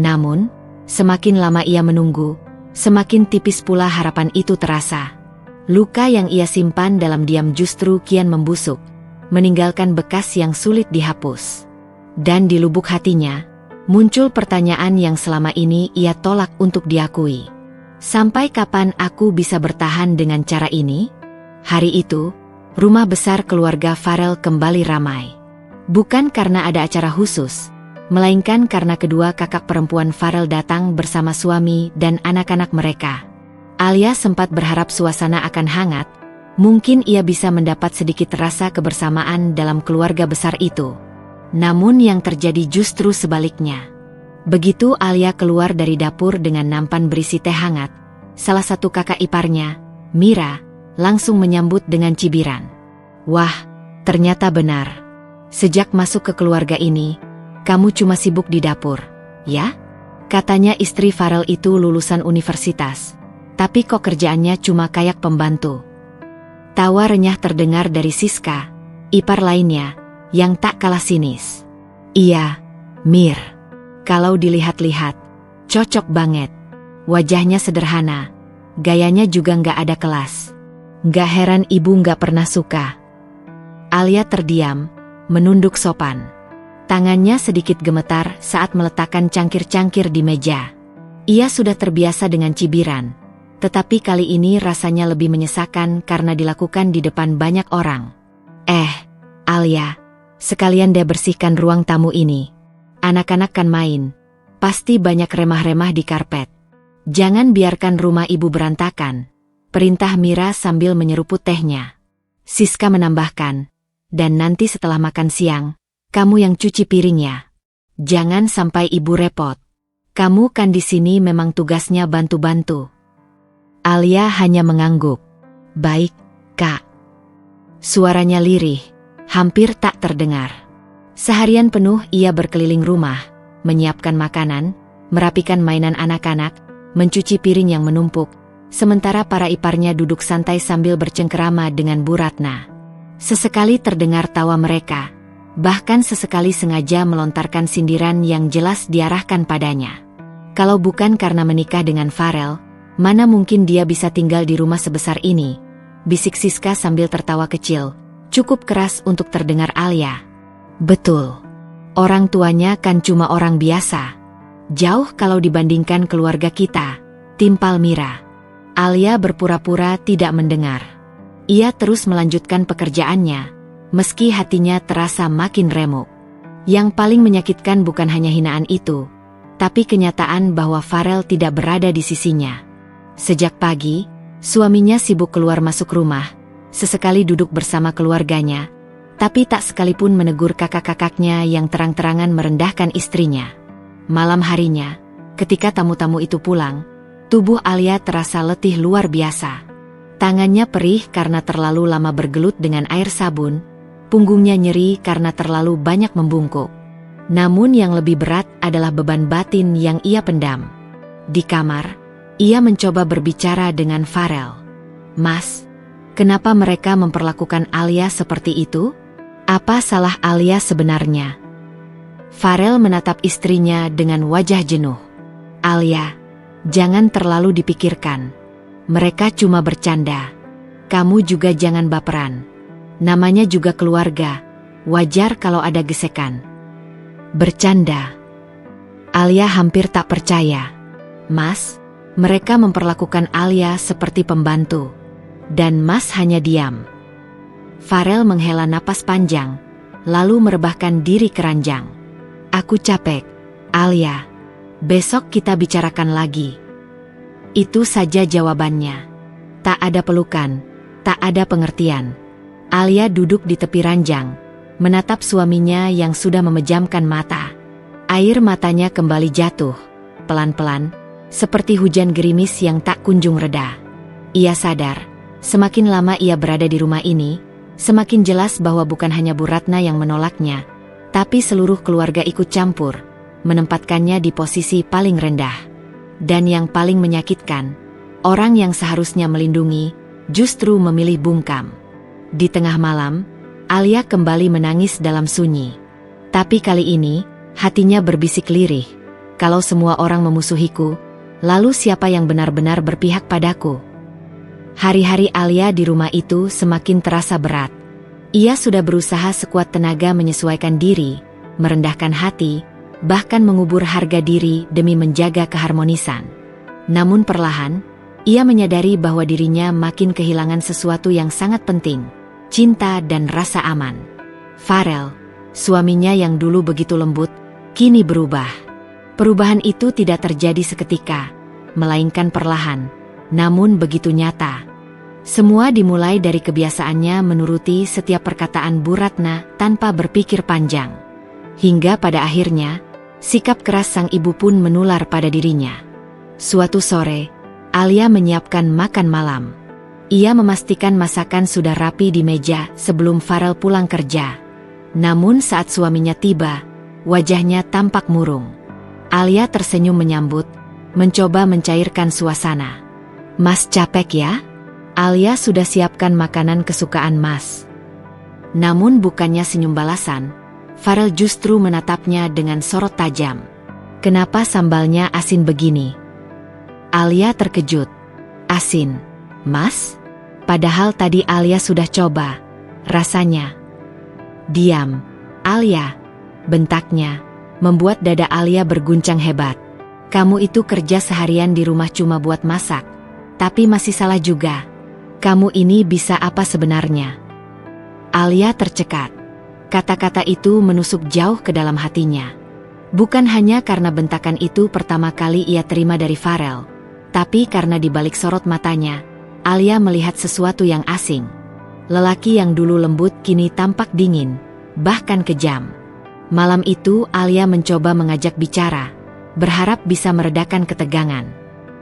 Namun, semakin lama ia menunggu, semakin tipis pula harapan itu terasa. Luka yang ia simpan dalam diam justru kian membusuk, meninggalkan bekas yang sulit dihapus. Dan di lubuk hatinya, muncul pertanyaan yang selama ini ia tolak untuk diakui. Sampai kapan aku bisa bertahan dengan cara ini? Hari itu, rumah besar keluarga Farel kembali ramai. Bukan karena ada acara khusus, melainkan karena kedua kakak perempuan Farel datang bersama suami dan anak-anak mereka. Alia sempat berharap suasana akan hangat, mungkin ia bisa mendapat sedikit rasa kebersamaan dalam keluarga besar itu. Namun yang terjadi justru sebaliknya. Begitu Alia keluar dari dapur dengan nampan berisi teh hangat, salah satu kakak iparnya, Mira, langsung menyambut dengan cibiran. Wah, ternyata benar. Sejak masuk ke keluarga ini, kamu cuma sibuk di dapur, ya? Katanya istri Farel itu lulusan universitas, tapi kok kerjaannya cuma kayak pembantu. Tawa renyah terdengar dari Siska, ipar lainnya, yang tak kalah sinis. Iya, Mir. Kalau dilihat-lihat, cocok banget. Wajahnya sederhana, gayanya juga nggak ada kelas. Nggak heran ibu nggak pernah suka. Alia terdiam, menunduk sopan. Tangannya sedikit gemetar saat meletakkan cangkir-cangkir di meja. Ia sudah terbiasa dengan cibiran, tetapi kali ini rasanya lebih menyesakan karena dilakukan di depan banyak orang. Alia, sekalian deh bersihkan ruang tamu ini. Anak-anak kan main, pasti banyak remah-remah di karpet. Jangan biarkan rumah ibu berantakan, perintah Mira sambil menyeruput tehnya. Siska menambahkan, dan nanti setelah makan siang, kamu yang cuci piringnya. Jangan sampai ibu repot. Kamu kan di sini memang tugasnya bantu-bantu. Alia hanya mengangguk. Baik, Kak. Suaranya lirih, hampir tak terdengar. Seharian penuh ia berkeliling rumah, menyiapkan makanan, merapikan mainan anak-anak, mencuci piring yang menumpuk, sementara para iparnya duduk santai sambil bercengkerama dengan Bu Ratna. Sesekali terdengar tawa mereka, bahkan sesekali sengaja melontarkan sindiran yang jelas diarahkan padanya. Kalau bukan karena menikah dengan Farel, mana mungkin dia bisa tinggal di rumah sebesar ini? Bisik Siska sambil tertawa kecil, cukup keras untuk terdengar Alia. Betul. Orang tuanya kan cuma orang biasa. Jauh kalau dibandingkan keluarga kita, timpal Mira. Alia berpura-pura tidak mendengar. Ia terus melanjutkan pekerjaannya, meski hatinya terasa makin remuk. Yang paling menyakitkan bukan hanya hinaan itu, tapi kenyataan bahwa Farel tidak berada di sisinya. Sejak pagi, suaminya sibuk keluar masuk rumah, sesekali duduk bersama keluarganya, tapi tak sekalipun menegur kakak-kakaknya yang terang-terangan merendahkan istrinya. Malam harinya, ketika tamu-tamu itu pulang, tubuh Alia terasa letih luar biasa. Tangannya perih karena terlalu lama bergelut dengan air sabun, punggungnya nyeri karena terlalu banyak membungkuk. Namun yang lebih berat adalah beban batin yang ia pendam. Di kamar, ia mencoba berbicara dengan Farel. Mas, kenapa mereka memperlakukan Alia seperti itu? Apa salah Alia sebenarnya? Farel menatap istrinya dengan wajah jenuh. Alia, jangan terlalu dipikirkan. Mereka cuma bercanda. Kamu juga jangan baperan. Namanya juga keluarga, wajar kalau ada gesekan. Bercanda. Alia hampir tak percaya. Mas, mereka memperlakukan Alia seperti pembantu. Dan Mas hanya diam. Farel menghela napas panjang, lalu merebahkan diri ke ranjang. Aku capek, Alia. Besok kita bicarakan lagi. Itu saja jawabannya. Tak ada pelukan, tak ada pengertian. Alia duduk di tepi ranjang, menatap suaminya yang sudah memejamkan mata. Air matanya kembali jatuh, pelan-pelan, seperti hujan gerimis yang tak kunjung reda. Ia sadar, semakin lama ia berada di rumah ini, semakin jelas bahwa bukan hanya Bu Ratna yang menolaknya, tapi seluruh keluarga ikut campur, menempatkannya di posisi paling rendah. Dan yang paling menyakitkan, orang yang seharusnya melindungi, justru memilih bungkam. Di tengah malam, Alia kembali menangis dalam sunyi. Tapi kali ini, hatinya berbisik lirih. Kalau semua orang memusuhiku, lalu siapa yang benar-benar berpihak padaku? Hari-hari Alia di rumah itu semakin terasa berat. Ia sudah berusaha sekuat tenaga menyesuaikan diri, merendahkan hati, bahkan mengubur harga diri demi menjaga keharmonisan. Namun perlahan, ia menyadari bahwa dirinya makin kehilangan sesuatu yang sangat penting, cinta dan rasa aman. Farel, suaminya yang dulu begitu lembut, kini berubah. Perubahan itu tidak terjadi seketika, melainkan perlahan, namun begitu nyata. Semua dimulai dari kebiasaannya menuruti setiap perkataan Bu Ratna tanpa berpikir panjang. Hingga pada akhirnya, sikap keras sang ibu pun menular pada dirinya. Suatu sore, Alia menyiapkan makan malam. Ia memastikan masakan sudah rapi di meja sebelum Farel pulang kerja. Namun saat suaminya tiba, wajahnya tampak murung. Alia tersenyum menyambut, mencoba mencairkan suasana. "Mas capek ya? Alia sudah siapkan makanan kesukaan Mas." Namun bukannya senyum balasan, Farel justru menatapnya dengan sorot tajam. "Kenapa sambalnya asin begini?" Alia terkejut. "Asin, Mas? Padahal tadi Alia sudah coba. Rasanya..." "Diam, Alia," bentaknya, membuat dada Alia berguncang hebat. "Kamu itu kerja seharian di rumah cuma buat masak, tapi masih salah juga. Kamu ini bisa apa sebenarnya?" Alia tercekat. Kata-kata itu menusuk jauh ke dalam hatinya. Bukan hanya karena bentakan itu pertama kali ia terima dari Farel, tapi karena di balik sorot matanya, Alia melihat sesuatu yang asing. Lelaki yang dulu lembut kini tampak dingin, bahkan kejam. Malam itu Alia mencoba mengajak bicara, berharap bisa meredakan ketegangan.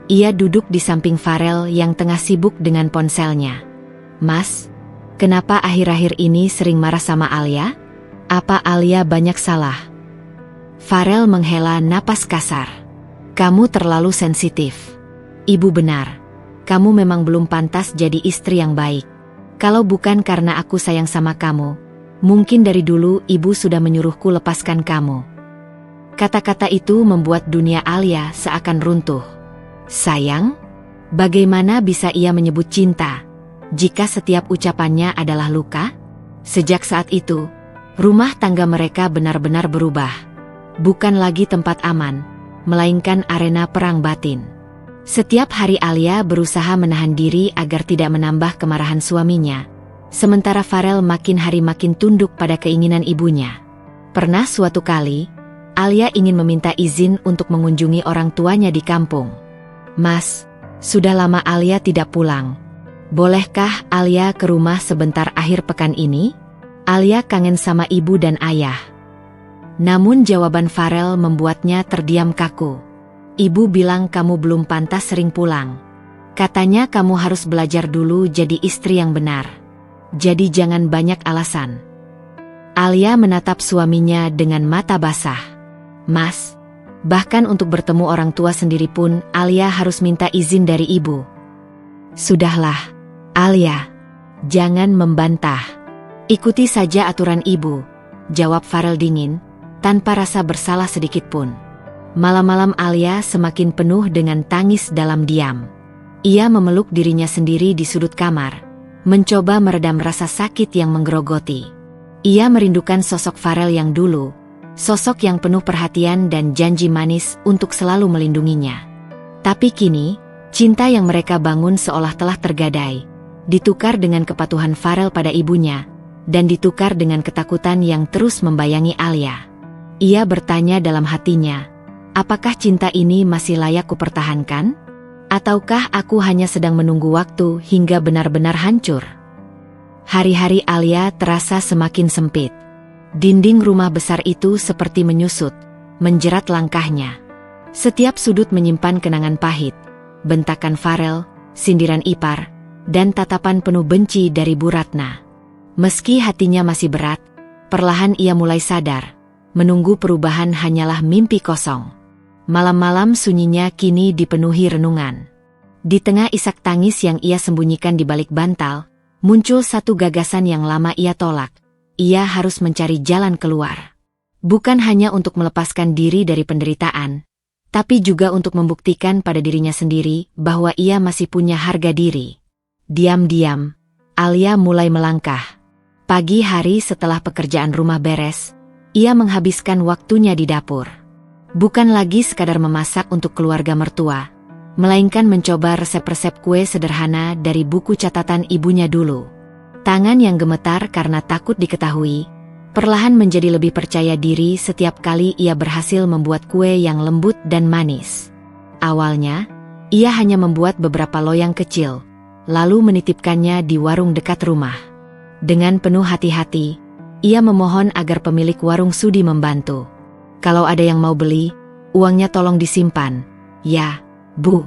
Ia duduk di samping Farel yang tengah sibuk dengan ponselnya. "Mas, kenapa akhir-akhir ini sering marah sama Alia? Apa Alia banyak salah?" Farel menghela napas kasar. "Kamu terlalu sensitif. Ibu benar. Kamu memang belum pantas jadi istri yang baik. Kalau bukan karena aku sayang sama kamu, mungkin dari dulu ibu sudah menyuruhku lepaskan kamu." Kata-kata itu membuat dunia Alia seakan runtuh. Sayang? Bagaimana bisa ia menyebut cinta jika setiap ucapannya adalah luka? Sejak saat itu, rumah tangga mereka benar-benar berubah. Bukan lagi tempat aman, melainkan arena perang batin. Setiap hari Alia berusaha menahan diri agar tidak menambah kemarahan suaminya, sementara Farel makin hari makin tunduk pada keinginan ibunya. Pernah suatu kali, Alia ingin meminta izin untuk mengunjungi orang tuanya di kampung. "Mas, sudah lama Alia tidak pulang. Bolehkah Alia ke rumah sebentar akhir pekan ini? Alia kangen sama ibu dan ayah." Namun jawaban Farel membuatnya terdiam kaku. "Ibu bilang kamu belum pantas sering pulang. Katanya kamu harus belajar dulu jadi istri yang benar. Jadi jangan banyak alasan." Alia menatap suaminya dengan mata basah. "Mas, bahkan untuk bertemu orang tua sendiri pun Alia harus minta izin dari ibu." "Sudahlah, Alia. Jangan membantah. Ikuti saja aturan ibu," jawab Farel dingin, tanpa rasa bersalah sedikit pun. Malam-malam Alia semakin penuh dengan tangis dalam diam. Ia memeluk dirinya sendiri di sudut kamar, mencoba meredam rasa sakit yang menggerogoti. Ia merindukan sosok Farel yang dulu, sosok yang penuh perhatian dan janji manis untuk selalu melindunginya. Tapi kini, cinta yang mereka bangun seolah telah tergadai, ditukar dengan kepatuhan Farel pada ibunya, dan ditukar dengan ketakutan yang terus membayangi Alia. Ia bertanya dalam hatinya, apakah cinta ini masih layak kupertahankan? Ataukah aku hanya sedang menunggu waktu hingga benar-benar hancur? Hari-hari Alia terasa semakin sempit. Dinding rumah besar itu seperti menyusut, menjerat langkahnya. Setiap sudut menyimpan kenangan pahit, bentakan Farel, sindiran ipar, dan tatapan penuh benci dari Bu Ratna. Meski hatinya masih berat, perlahan ia mulai sadar, menunggu perubahan hanyalah mimpi kosong. Malam-malam sunyinya kini dipenuhi renungan. Di tengah isak tangis yang ia sembunyikan di balik bantal, muncul satu gagasan yang lama ia tolak. Ia harus mencari jalan keluar. Bukan hanya untuk melepaskan diri dari penderitaan, tapi juga untuk membuktikan pada dirinya sendiri bahwa ia masih punya harga diri. Diam-diam, Alia mulai melangkah. Pagi hari setelah pekerjaan rumah beres, ia menghabiskan waktunya di dapur. Bukan lagi sekadar memasak untuk keluarga mertua, melainkan mencoba resep-resep kue sederhana dari buku catatan ibunya dulu. Tangan yang gemetar karena takut diketahui, perlahan menjadi lebih percaya diri setiap kali ia berhasil membuat kue yang lembut dan manis. Awalnya, ia hanya membuat beberapa loyang kecil, lalu menitipkannya di warung dekat rumah. Dengan penuh hati-hati, ia memohon agar pemilik warung sudi membantu. Kalau ada yang mau beli, uangnya tolong disimpan. Ya, Bu,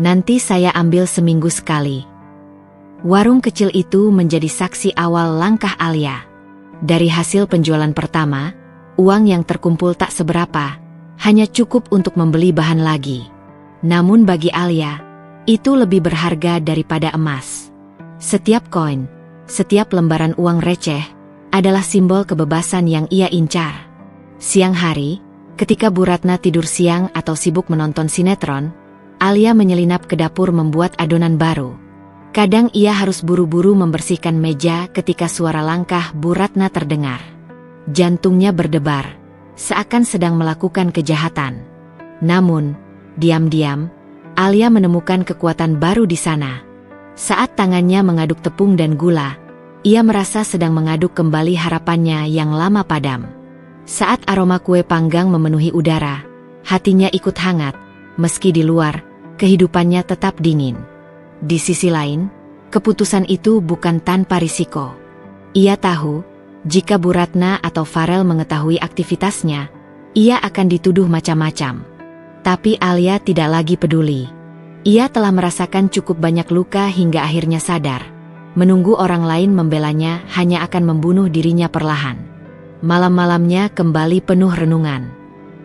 nanti saya ambil seminggu sekali. Warung kecil itu menjadi saksi awal langkah Alia. Dari hasil penjualan pertama, uang yang terkumpul tak seberapa, hanya cukup untuk membeli bahan lagi. Namun bagi Alia, itu lebih berharga daripada emas. Setiap koin, setiap lembaran uang receh, adalah simbol kebebasan yang ia incar. Siang hari, ketika Bu Ratna tidur siang atau sibuk menonton sinetron, Alia menyelinap ke dapur membuat adonan baru. Kadang ia harus buru-buru membersihkan meja ketika suara langkah Bu Ratna terdengar. Jantungnya berdebar, seakan sedang melakukan kejahatan. Namun, diam-diam, Alia menemukan kekuatan baru di sana. Saat tangannya mengaduk tepung dan gula, ia merasa sedang mengaduk kembali harapannya yang lama padam. Saat aroma kue panggang memenuhi udara, hatinya ikut hangat, meski di luar, kehidupannya tetap dingin. Di sisi lain, keputusan itu bukan tanpa risiko. Ia tahu, jika Bu Ratna atau Farel mengetahui aktivitasnya, ia akan dituduh macam-macam. Tapi Alia tidak lagi peduli. Ia telah merasakan cukup banyak luka hingga akhirnya sadar, menunggu orang lain membelanya hanya akan membunuh dirinya perlahan. Malam-malamnya kembali penuh renungan.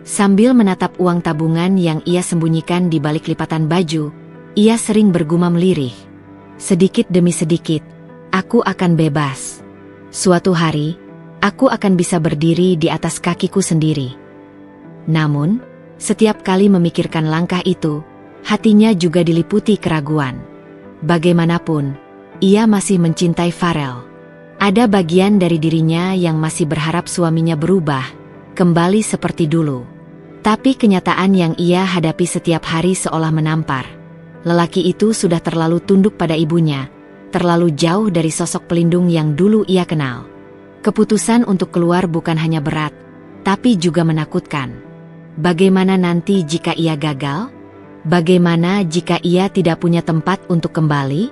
Sambil menatap uang tabungan yang ia sembunyikan di balik lipatan baju, ia sering bergumam lirih. Sedikit demi sedikit, aku akan bebas. Suatu hari, aku akan bisa berdiri di atas kakiku sendiri. Namun, setiap kali memikirkan langkah itu, hatinya juga diliputi keraguan. Bagaimanapun, ia masih mencintai Farel. Ada bagian dari dirinya yang masih berharap suaminya berubah, kembali seperti dulu. Tapi kenyataan yang ia hadapi setiap hari seolah menampar. Lelaki itu sudah terlalu tunduk pada ibunya, terlalu jauh dari sosok pelindung yang dulu ia kenal. Keputusan untuk keluar bukan hanya berat, tapi juga menakutkan. Bagaimana nanti jika ia gagal? Bagaimana jika ia tidak punya tempat untuk kembali?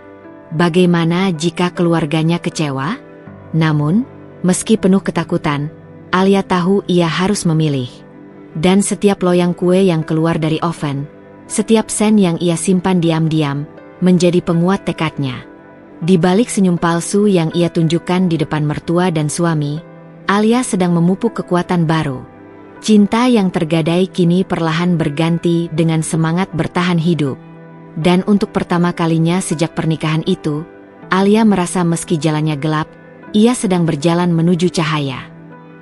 Bagaimana jika keluarganya kecewa? Namun, meski penuh ketakutan, Alia tahu ia harus memilih. Dan setiap loyang kue yang keluar dari oven, setiap sen yang ia simpan diam-diam, menjadi penguat tekadnya. Di balik senyum palsu yang ia tunjukkan di depan mertua dan suami, Alia sedang memupuk kekuatan baru. Cinta yang tergadai kini perlahan berganti dengan semangat bertahan hidup. Dan untuk pertama kalinya sejak pernikahan itu, Alia merasa meski jalannya gelap, ia sedang berjalan menuju cahaya.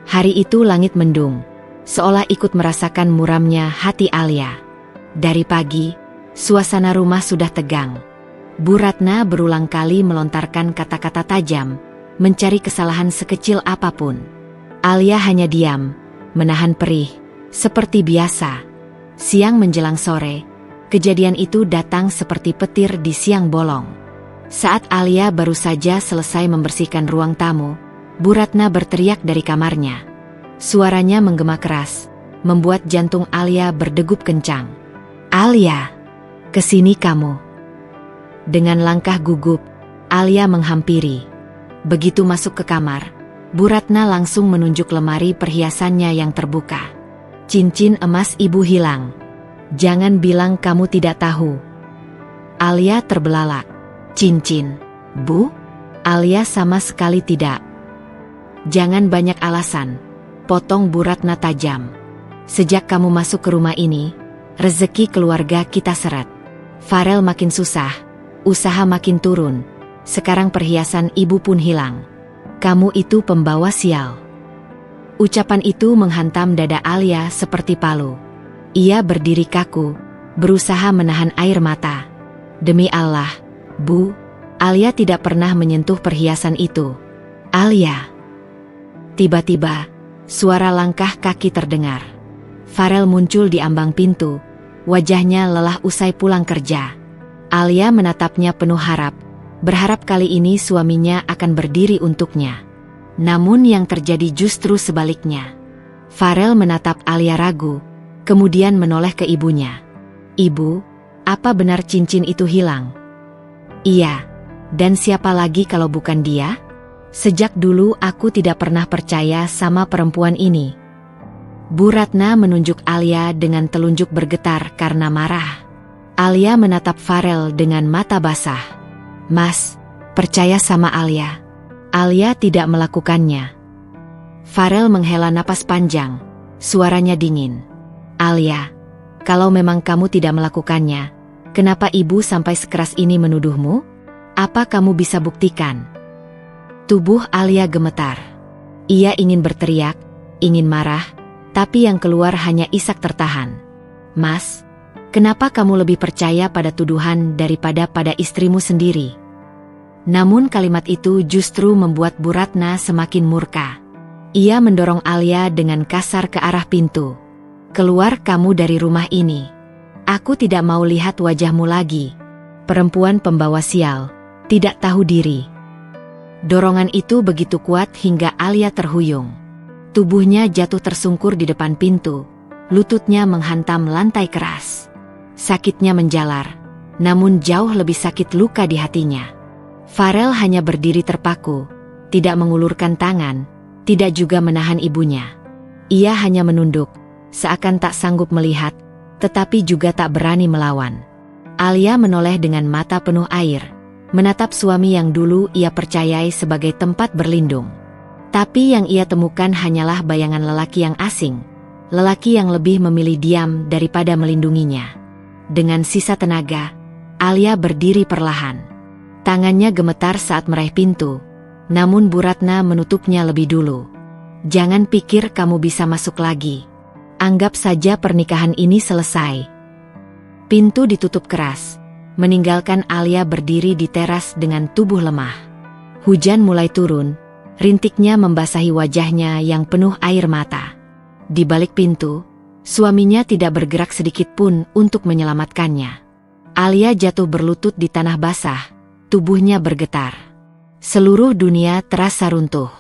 Hari itu langit mendung, seolah ikut merasakan muramnya hati Alia. Dari pagi, suasana rumah sudah tegang. Bu Ratna berulang kali melontarkan kata-kata tajam, mencari kesalahan sekecil apapun. Alia hanya diam, menahan perih, seperti biasa. Siang menjelang sore, kejadian itu datang seperti petir di siang bolong. Saat Alia baru saja selesai membersihkan ruang tamu, Bu Ratna berteriak dari kamarnya. Suaranya menggema keras, membuat jantung Alia berdegup kencang. "Alia, kesini kamu." Dengan langkah gugup, Alia menghampiri. Begitu masuk ke kamar, Bu Ratna langsung menunjuk lemari perhiasannya yang terbuka. Cincin emas ibu hilang. Jangan bilang kamu tidak tahu. Alia terbelalak. Cincin, Bu? Alia sama sekali tidak. Jangan banyak alasan, potong Bu Ratna tajam. Sejak kamu masuk ke rumah ini, rezeki keluarga kita seret. Farel makin susah, usaha makin turun. Sekarang perhiasan ibu pun hilang. Kamu itu pembawa sial. Ucapan itu menghantam dada Alia seperti palu. Ia berdiri kaku, berusaha menahan air mata. Demi Allah, Bu, Alia tidak pernah menyentuh perhiasan itu. Alia. Tiba-tiba, suara langkah kaki terdengar. Farel muncul di ambang pintu, wajahnya lelah usai pulang kerja. Alia menatapnya penuh harap, berharap kali ini suaminya akan berdiri untuknya. Namun yang terjadi justru sebaliknya. Farel menatap Alia ragu, kemudian menoleh ke ibunya. Ibu, apa benar cincin itu hilang? Iya, dan siapa lagi kalau bukan dia? Sejak dulu aku tidak pernah percaya sama perempuan ini. Bu Ratna menunjuk Alia dengan telunjuk bergetar karena marah. Alia menatap Farel dengan mata basah. Mas, percaya sama Alia. Alia tidak melakukannya. Farel menghela napas panjang, suaranya dingin. Alia, kalau memang kamu tidak melakukannya, kenapa ibu sampai sekeras ini menuduhmu? Apa kamu bisa buktikan? Tubuh Alia gemetar. Ia ingin berteriak, ingin marah, tapi yang keluar hanya isak tertahan. Mas, kenapa kamu lebih percaya pada tuduhan daripada pada istrimu sendiri? Namun kalimat itu justru membuat Bu Ratna semakin murka. Ia mendorong Alia dengan kasar ke arah pintu. Keluar kamu dari rumah ini. Aku tidak mau lihat wajahmu lagi. Perempuan pembawa sial, tidak tahu diri. Dorongan itu begitu kuat hingga Alia terhuyung. Tubuhnya jatuh tersungkur di depan pintu, lututnya menghantam lantai keras. Sakitnya menjalar, namun jauh lebih sakit luka di hatinya. Farel hanya berdiri terpaku, tidak mengulurkan tangan, tidak juga menahan ibunya. Ia hanya menunduk, seakan tak sanggup melihat, tetapi juga tak berani melawan. Alia menoleh dengan mata penuh air, menatap suami yang dulu ia percayai sebagai tempat berlindung. Tapi yang ia temukan hanyalah bayangan lelaki yang asing, lelaki yang lebih memilih diam daripada melindunginya. Dengan sisa tenaga, Alia berdiri perlahan. Tangannya gemetar saat meraih pintu, namun Bu Ratna menutupnya lebih dulu. Jangan pikir kamu bisa masuk lagi. Anggap saja pernikahan ini selesai. Pintu ditutup keras, meninggalkan Alia berdiri di teras dengan tubuh lemah. Hujan mulai turun, rintiknya membasahi wajahnya yang penuh air mata. Di balik pintu, suaminya tidak bergerak sedikit pun untuk menyelamatkannya. Alia jatuh berlutut di tanah basah, tubuhnya bergetar. Seluruh dunia terasa runtuh.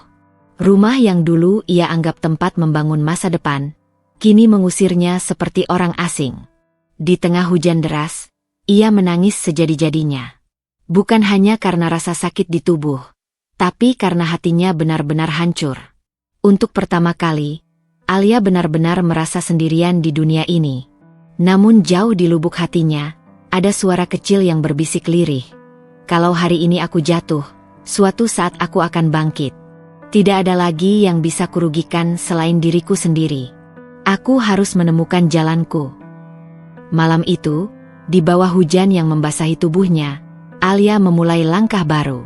Rumah yang dulu ia anggap tempat membangun masa depan, kini mengusirnya seperti orang asing. Di tengah hujan deras, ia menangis sejadi-jadinya. Bukan hanya karena rasa sakit di tubuh, tapi karena hatinya benar-benar hancur. Untuk pertama kali, Alia benar-benar merasa sendirian di dunia ini. Namun jauh di lubuk hatinya, ada suara kecil yang berbisik lirih. Kalau hari ini aku jatuh, suatu saat aku akan bangkit. Tidak ada lagi yang bisa kurugikan selain diriku sendiri. Aku harus menemukan jalanku. Malam itu, di bawah hujan yang membasahi tubuhnya, Alia memulai langkah baru.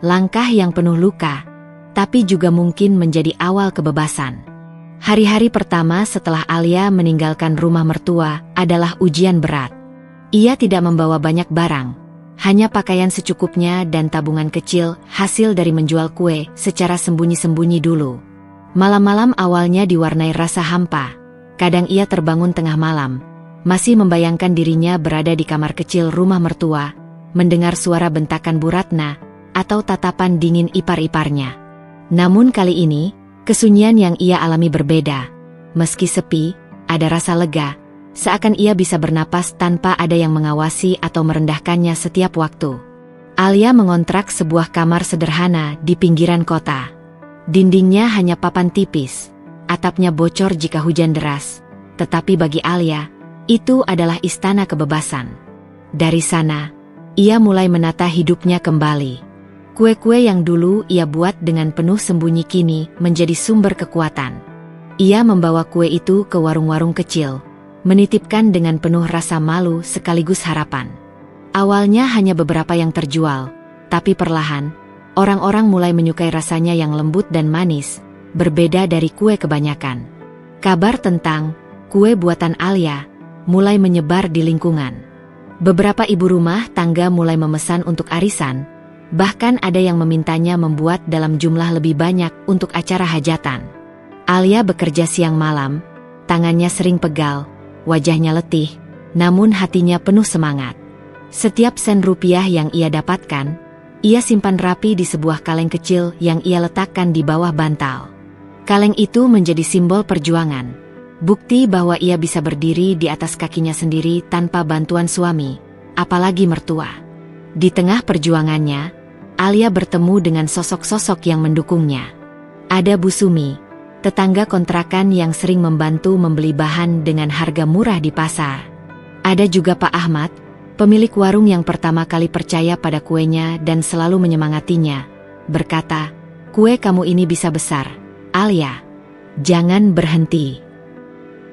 Langkah yang penuh luka, tapi juga mungkin menjadi awal kebebasan. Hari-hari pertama setelah Alia meninggalkan rumah mertua adalah ujian berat. Ia tidak membawa banyak barang. Hanya pakaian secukupnya dan tabungan kecil hasil dari menjual kue secara sembunyi-sembunyi dulu. Malam-malam awalnya diwarnai rasa hampa. Kadang ia terbangun tengah malam, masih membayangkan dirinya berada di kamar kecil rumah mertua, mendengar suara bentakan Bu Ratna, atau tatapan dingin ipar-iparnya. Namun kali ini, kesunyian yang ia alami berbeda. Meski sepi, ada rasa lega. Seakan ia bisa bernapas tanpa ada yang mengawasi atau merendahkannya setiap waktu. Alia mengontrak sebuah kamar sederhana di pinggiran kota. Dindingnya hanya papan tipis, atapnya bocor jika hujan deras, tetapi bagi Alia, itu adalah istana kebebasan. Dari sana, ia mulai menata hidupnya kembali. Kue-kue yang dulu ia buat dengan penuh sembunyi kini menjadi sumber kekuatan. Ia membawa kue itu ke warung-warung kecil, menitipkan dengan penuh rasa malu sekaligus harapan. Awalnya hanya beberapa yang terjual, tapi perlahan, orang-orang mulai menyukai rasanya yang lembut dan manis, berbeda dari kue kebanyakan. Kabar tentang kue buatan Alia mulai menyebar di lingkungan. Beberapa ibu rumah tangga mulai memesan untuk arisan, bahkan ada yang memintanya membuat dalam jumlah lebih banyak untuk acara hajatan. Alia bekerja siang malam, tangannya sering pegal, wajahnya letih, namun hatinya penuh semangat. Setiap sen rupiah yang ia dapatkan, ia simpan rapi di sebuah kaleng kecil yang ia letakkan di bawah bantal. Kaleng itu menjadi simbol perjuangan, bukti bahwa ia bisa berdiri di atas kakinya sendiri tanpa bantuan suami, apalagi mertua. Di tengah perjuangannya, Alia bertemu dengan sosok-sosok yang mendukungnya. Ada Bu Sumi, tetangga kontrakan yang sering membantu membeli bahan dengan harga murah di pasar. Ada juga Pak Ahmad, pemilik warung yang pertama kali percaya pada kuenya dan selalu menyemangatinya, berkata, "Kue kamu ini bisa besar, Alia. Jangan berhenti."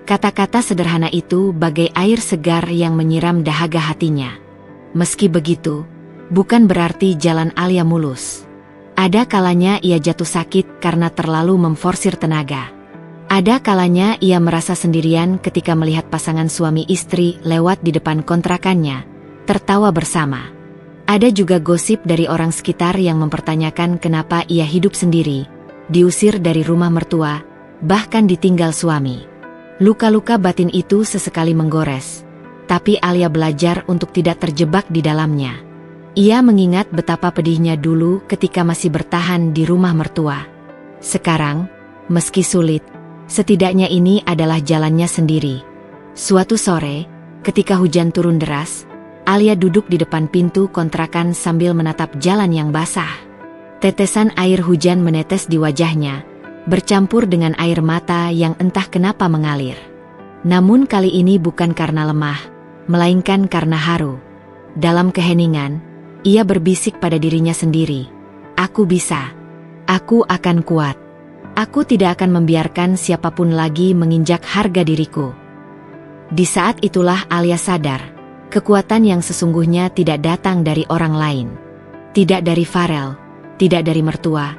Kata-kata sederhana itu bagai air segar yang menyiram dahaga hatinya. Meski begitu, bukan berarti jalan Alia mulus. Ada kalanya ia jatuh sakit karena terlalu memforsir tenaga. Ada kalanya ia merasa sendirian ketika melihat pasangan suami istri lewat di depan kontrakannya, tertawa bersama. Ada juga gosip dari orang sekitar yang mempertanyakan kenapa ia hidup sendiri, diusir dari rumah mertua, bahkan ditinggal suami. Luka-luka batin itu sesekali menggores, tapi Alia belajar untuk tidak terjebak di dalamnya. Ia mengingat betapa pedihnya dulu ketika masih bertahan di rumah mertua. Sekarang, meski sulit, setidaknya ini adalah jalannya sendiri. Suatu sore, ketika hujan turun deras, Alia duduk di depan pintu kontrakan sambil menatap jalan yang basah. Tetesan air hujan menetes di wajahnya, bercampur dengan air mata yang entah kenapa mengalir. Namun kali ini bukan karena lemah, melainkan karena haru. Dalam keheningan, ia berbisik pada dirinya sendiri, "Aku bisa. Aku akan kuat. Aku tidak akan membiarkan siapapun lagi menginjak harga diriku." Di saat itulah Alia sadar, kekuatan yang sesungguhnya tidak datang dari orang lain. Tidak dari Farel, tidak dari mertua,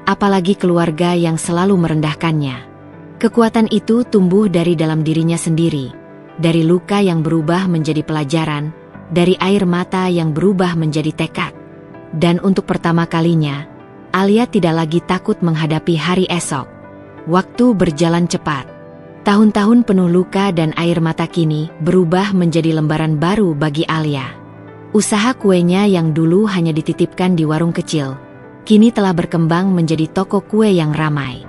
apalagi keluarga yang selalu merendahkannya. Kekuatan itu tumbuh dari dalam dirinya sendiri, dari luka yang berubah menjadi pelajaran, dari air mata yang berubah menjadi tekad. Dan untuk pertama kalinya, Alia tidak lagi takut menghadapi hari esok. Waktu berjalan cepat. Tahun-tahun penuh luka dan air mata kini berubah menjadi lembaran baru bagi Alia. Usaha kuenya yang dulu hanya dititipkan di warung kecil, kini telah berkembang menjadi toko kue yang ramai.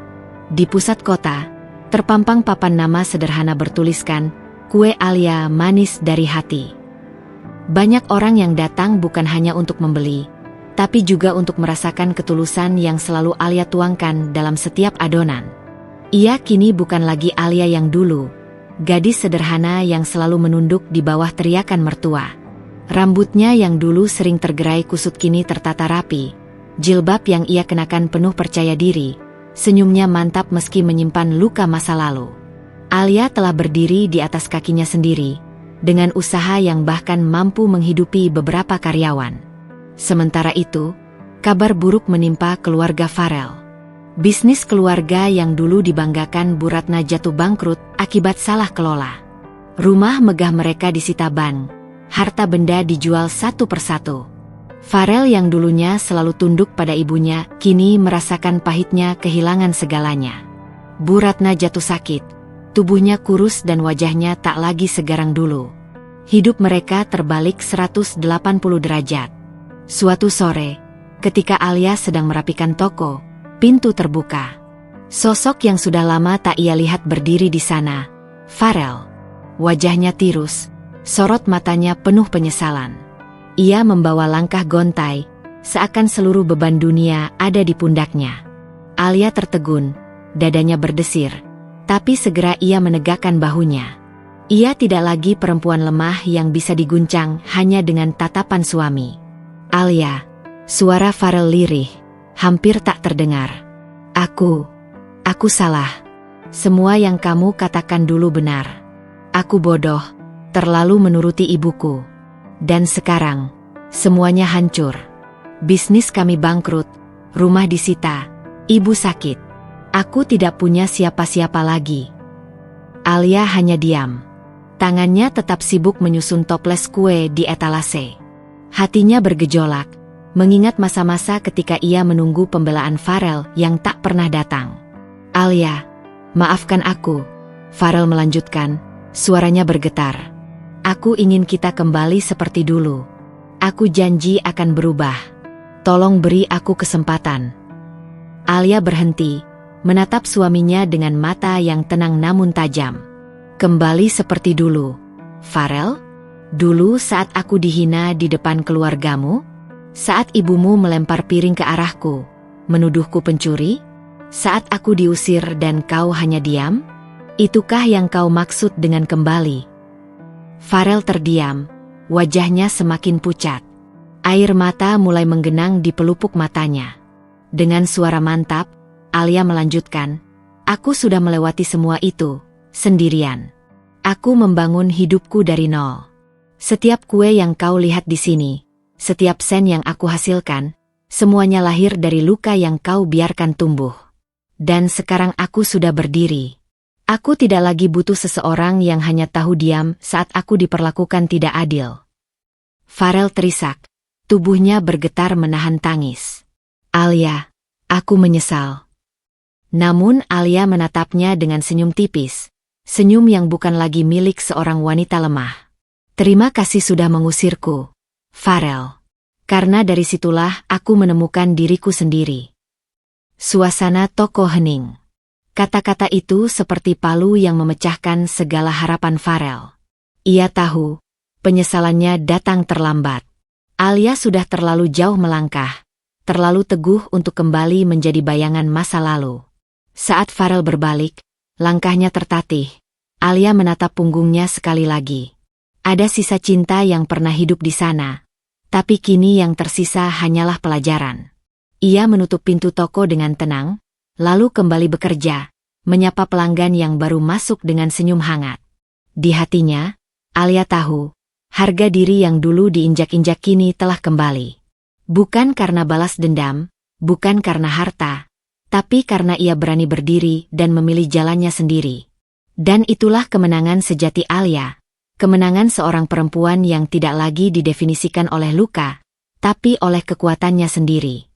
Di pusat kota, terpampang papan nama sederhana bertuliskan, "Kue Alia manis dari hati." Banyak orang yang datang bukan hanya untuk membeli, tapi juga untuk merasakan ketulusan yang selalu Alia tuangkan dalam setiap adonan. Ia kini bukan lagi Alia yang dulu, gadis sederhana yang selalu menunduk di bawah teriakan mertua. Rambutnya yang dulu sering tergerai kusut kini tertata rapi, jilbab yang ia kenakan penuh percaya diri, senyumnya mantap meski menyimpan luka masa lalu. Alia telah berdiri di atas kakinya sendiri, dengan usaha yang bahkan mampu menghidupi beberapa karyawan. Sementara itu, kabar buruk menimpa keluarga Farel. Bisnis keluarga yang dulu dibanggakan Bu Ratna jatuh bangkrut akibat salah kelola. Rumah megah mereka disita bank, harta benda dijual satu persatu. Farel yang dulunya selalu tunduk pada ibunya, kini merasakan pahitnya kehilangan segalanya. Bu Ratna jatuh sakit. Tubuhnya kurus dan wajahnya tak lagi segarang dulu. Hidup mereka terbalik 180 derajat. Suatu sore, ketika Alia sedang merapikan toko, pintu terbuka. Sosok yang sudah lama tak ia lihat berdiri di sana, Farel. Wajahnya tirus, sorot matanya penuh penyesalan. Ia membawa langkah gontai, seakan seluruh beban dunia ada di pundaknya. Alia tertegun, dadanya berdesir. Tapi segera ia menegakkan bahunya. Ia tidak lagi perempuan lemah yang bisa diguncang hanya dengan tatapan suami. Alia, suara Farel lirih, hampir tak terdengar. Aku salah. Semua yang kamu katakan dulu benar. Aku bodoh, terlalu menuruti ibuku. Dan sekarang, semuanya hancur. Bisnis kami bangkrut, rumah disita, ibu sakit. Aku tidak punya siapa-siapa lagi. Alia hanya diam. Tangannya tetap sibuk menyusun toples kue di etalase. Hatinya bergejolak, mengingat masa-masa ketika ia menunggu pembelaan Farel yang tak pernah datang. Alia, maafkan aku, Farel melanjutkan, suaranya bergetar. Aku ingin kita kembali seperti dulu. Aku janji akan berubah. Tolong beri aku kesempatan. Alia berhenti, menatap suaminya dengan mata yang tenang namun tajam. Kembali seperti dulu, Farel? Dulu saat aku dihina di depan keluargamu? Saat ibumu melempar piring ke arahku, menuduhku pencuri? Saat aku diusir dan kau hanya diam? Itukah yang kau maksud dengan kembali? Farel terdiam, wajahnya semakin pucat. Air mata mulai menggenang di pelupuk matanya. Dengan suara mantap, Alia melanjutkan, aku sudah melewati semua itu, sendirian. Aku membangun hidupku dari nol. Setiap kue yang kau lihat di sini, setiap sen yang aku hasilkan, semuanya lahir dari luka yang kau biarkan tumbuh. Dan sekarang aku sudah berdiri. Aku tidak lagi butuh seseorang yang hanya tahu diam saat aku diperlakukan tidak adil. Farel terisak, tubuhnya bergetar menahan tangis. Alia, aku menyesal. Namun Alia menatapnya dengan senyum tipis, senyum yang bukan lagi milik seorang wanita lemah. Terima kasih sudah mengusirku, Farel. Karena dari situlah aku menemukan diriku sendiri. Suasana toko hening. Kata-kata itu seperti palu yang memecahkan segala harapan Farel. Ia tahu, penyesalannya datang terlambat. Alia sudah terlalu jauh melangkah, terlalu teguh untuk kembali menjadi bayangan masa lalu. Saat Farel berbalik, langkahnya tertatih. Alia menatap punggungnya sekali lagi. Ada sisa cinta yang pernah hidup di sana. Tapi kini yang tersisa hanyalah pelajaran. Ia menutup pintu toko dengan tenang, lalu kembali bekerja, menyapa pelanggan yang baru masuk dengan senyum hangat. Di hatinya, Alia tahu, harga diri yang dulu diinjak-injak kini telah kembali. Bukan karena balas dendam, bukan karena harta, tapi karena ia berani berdiri dan memilih jalannya sendiri. Dan itulah kemenangan sejati Alia, kemenangan seorang perempuan yang tidak lagi didefinisikan oleh luka, tapi oleh kekuatannya sendiri.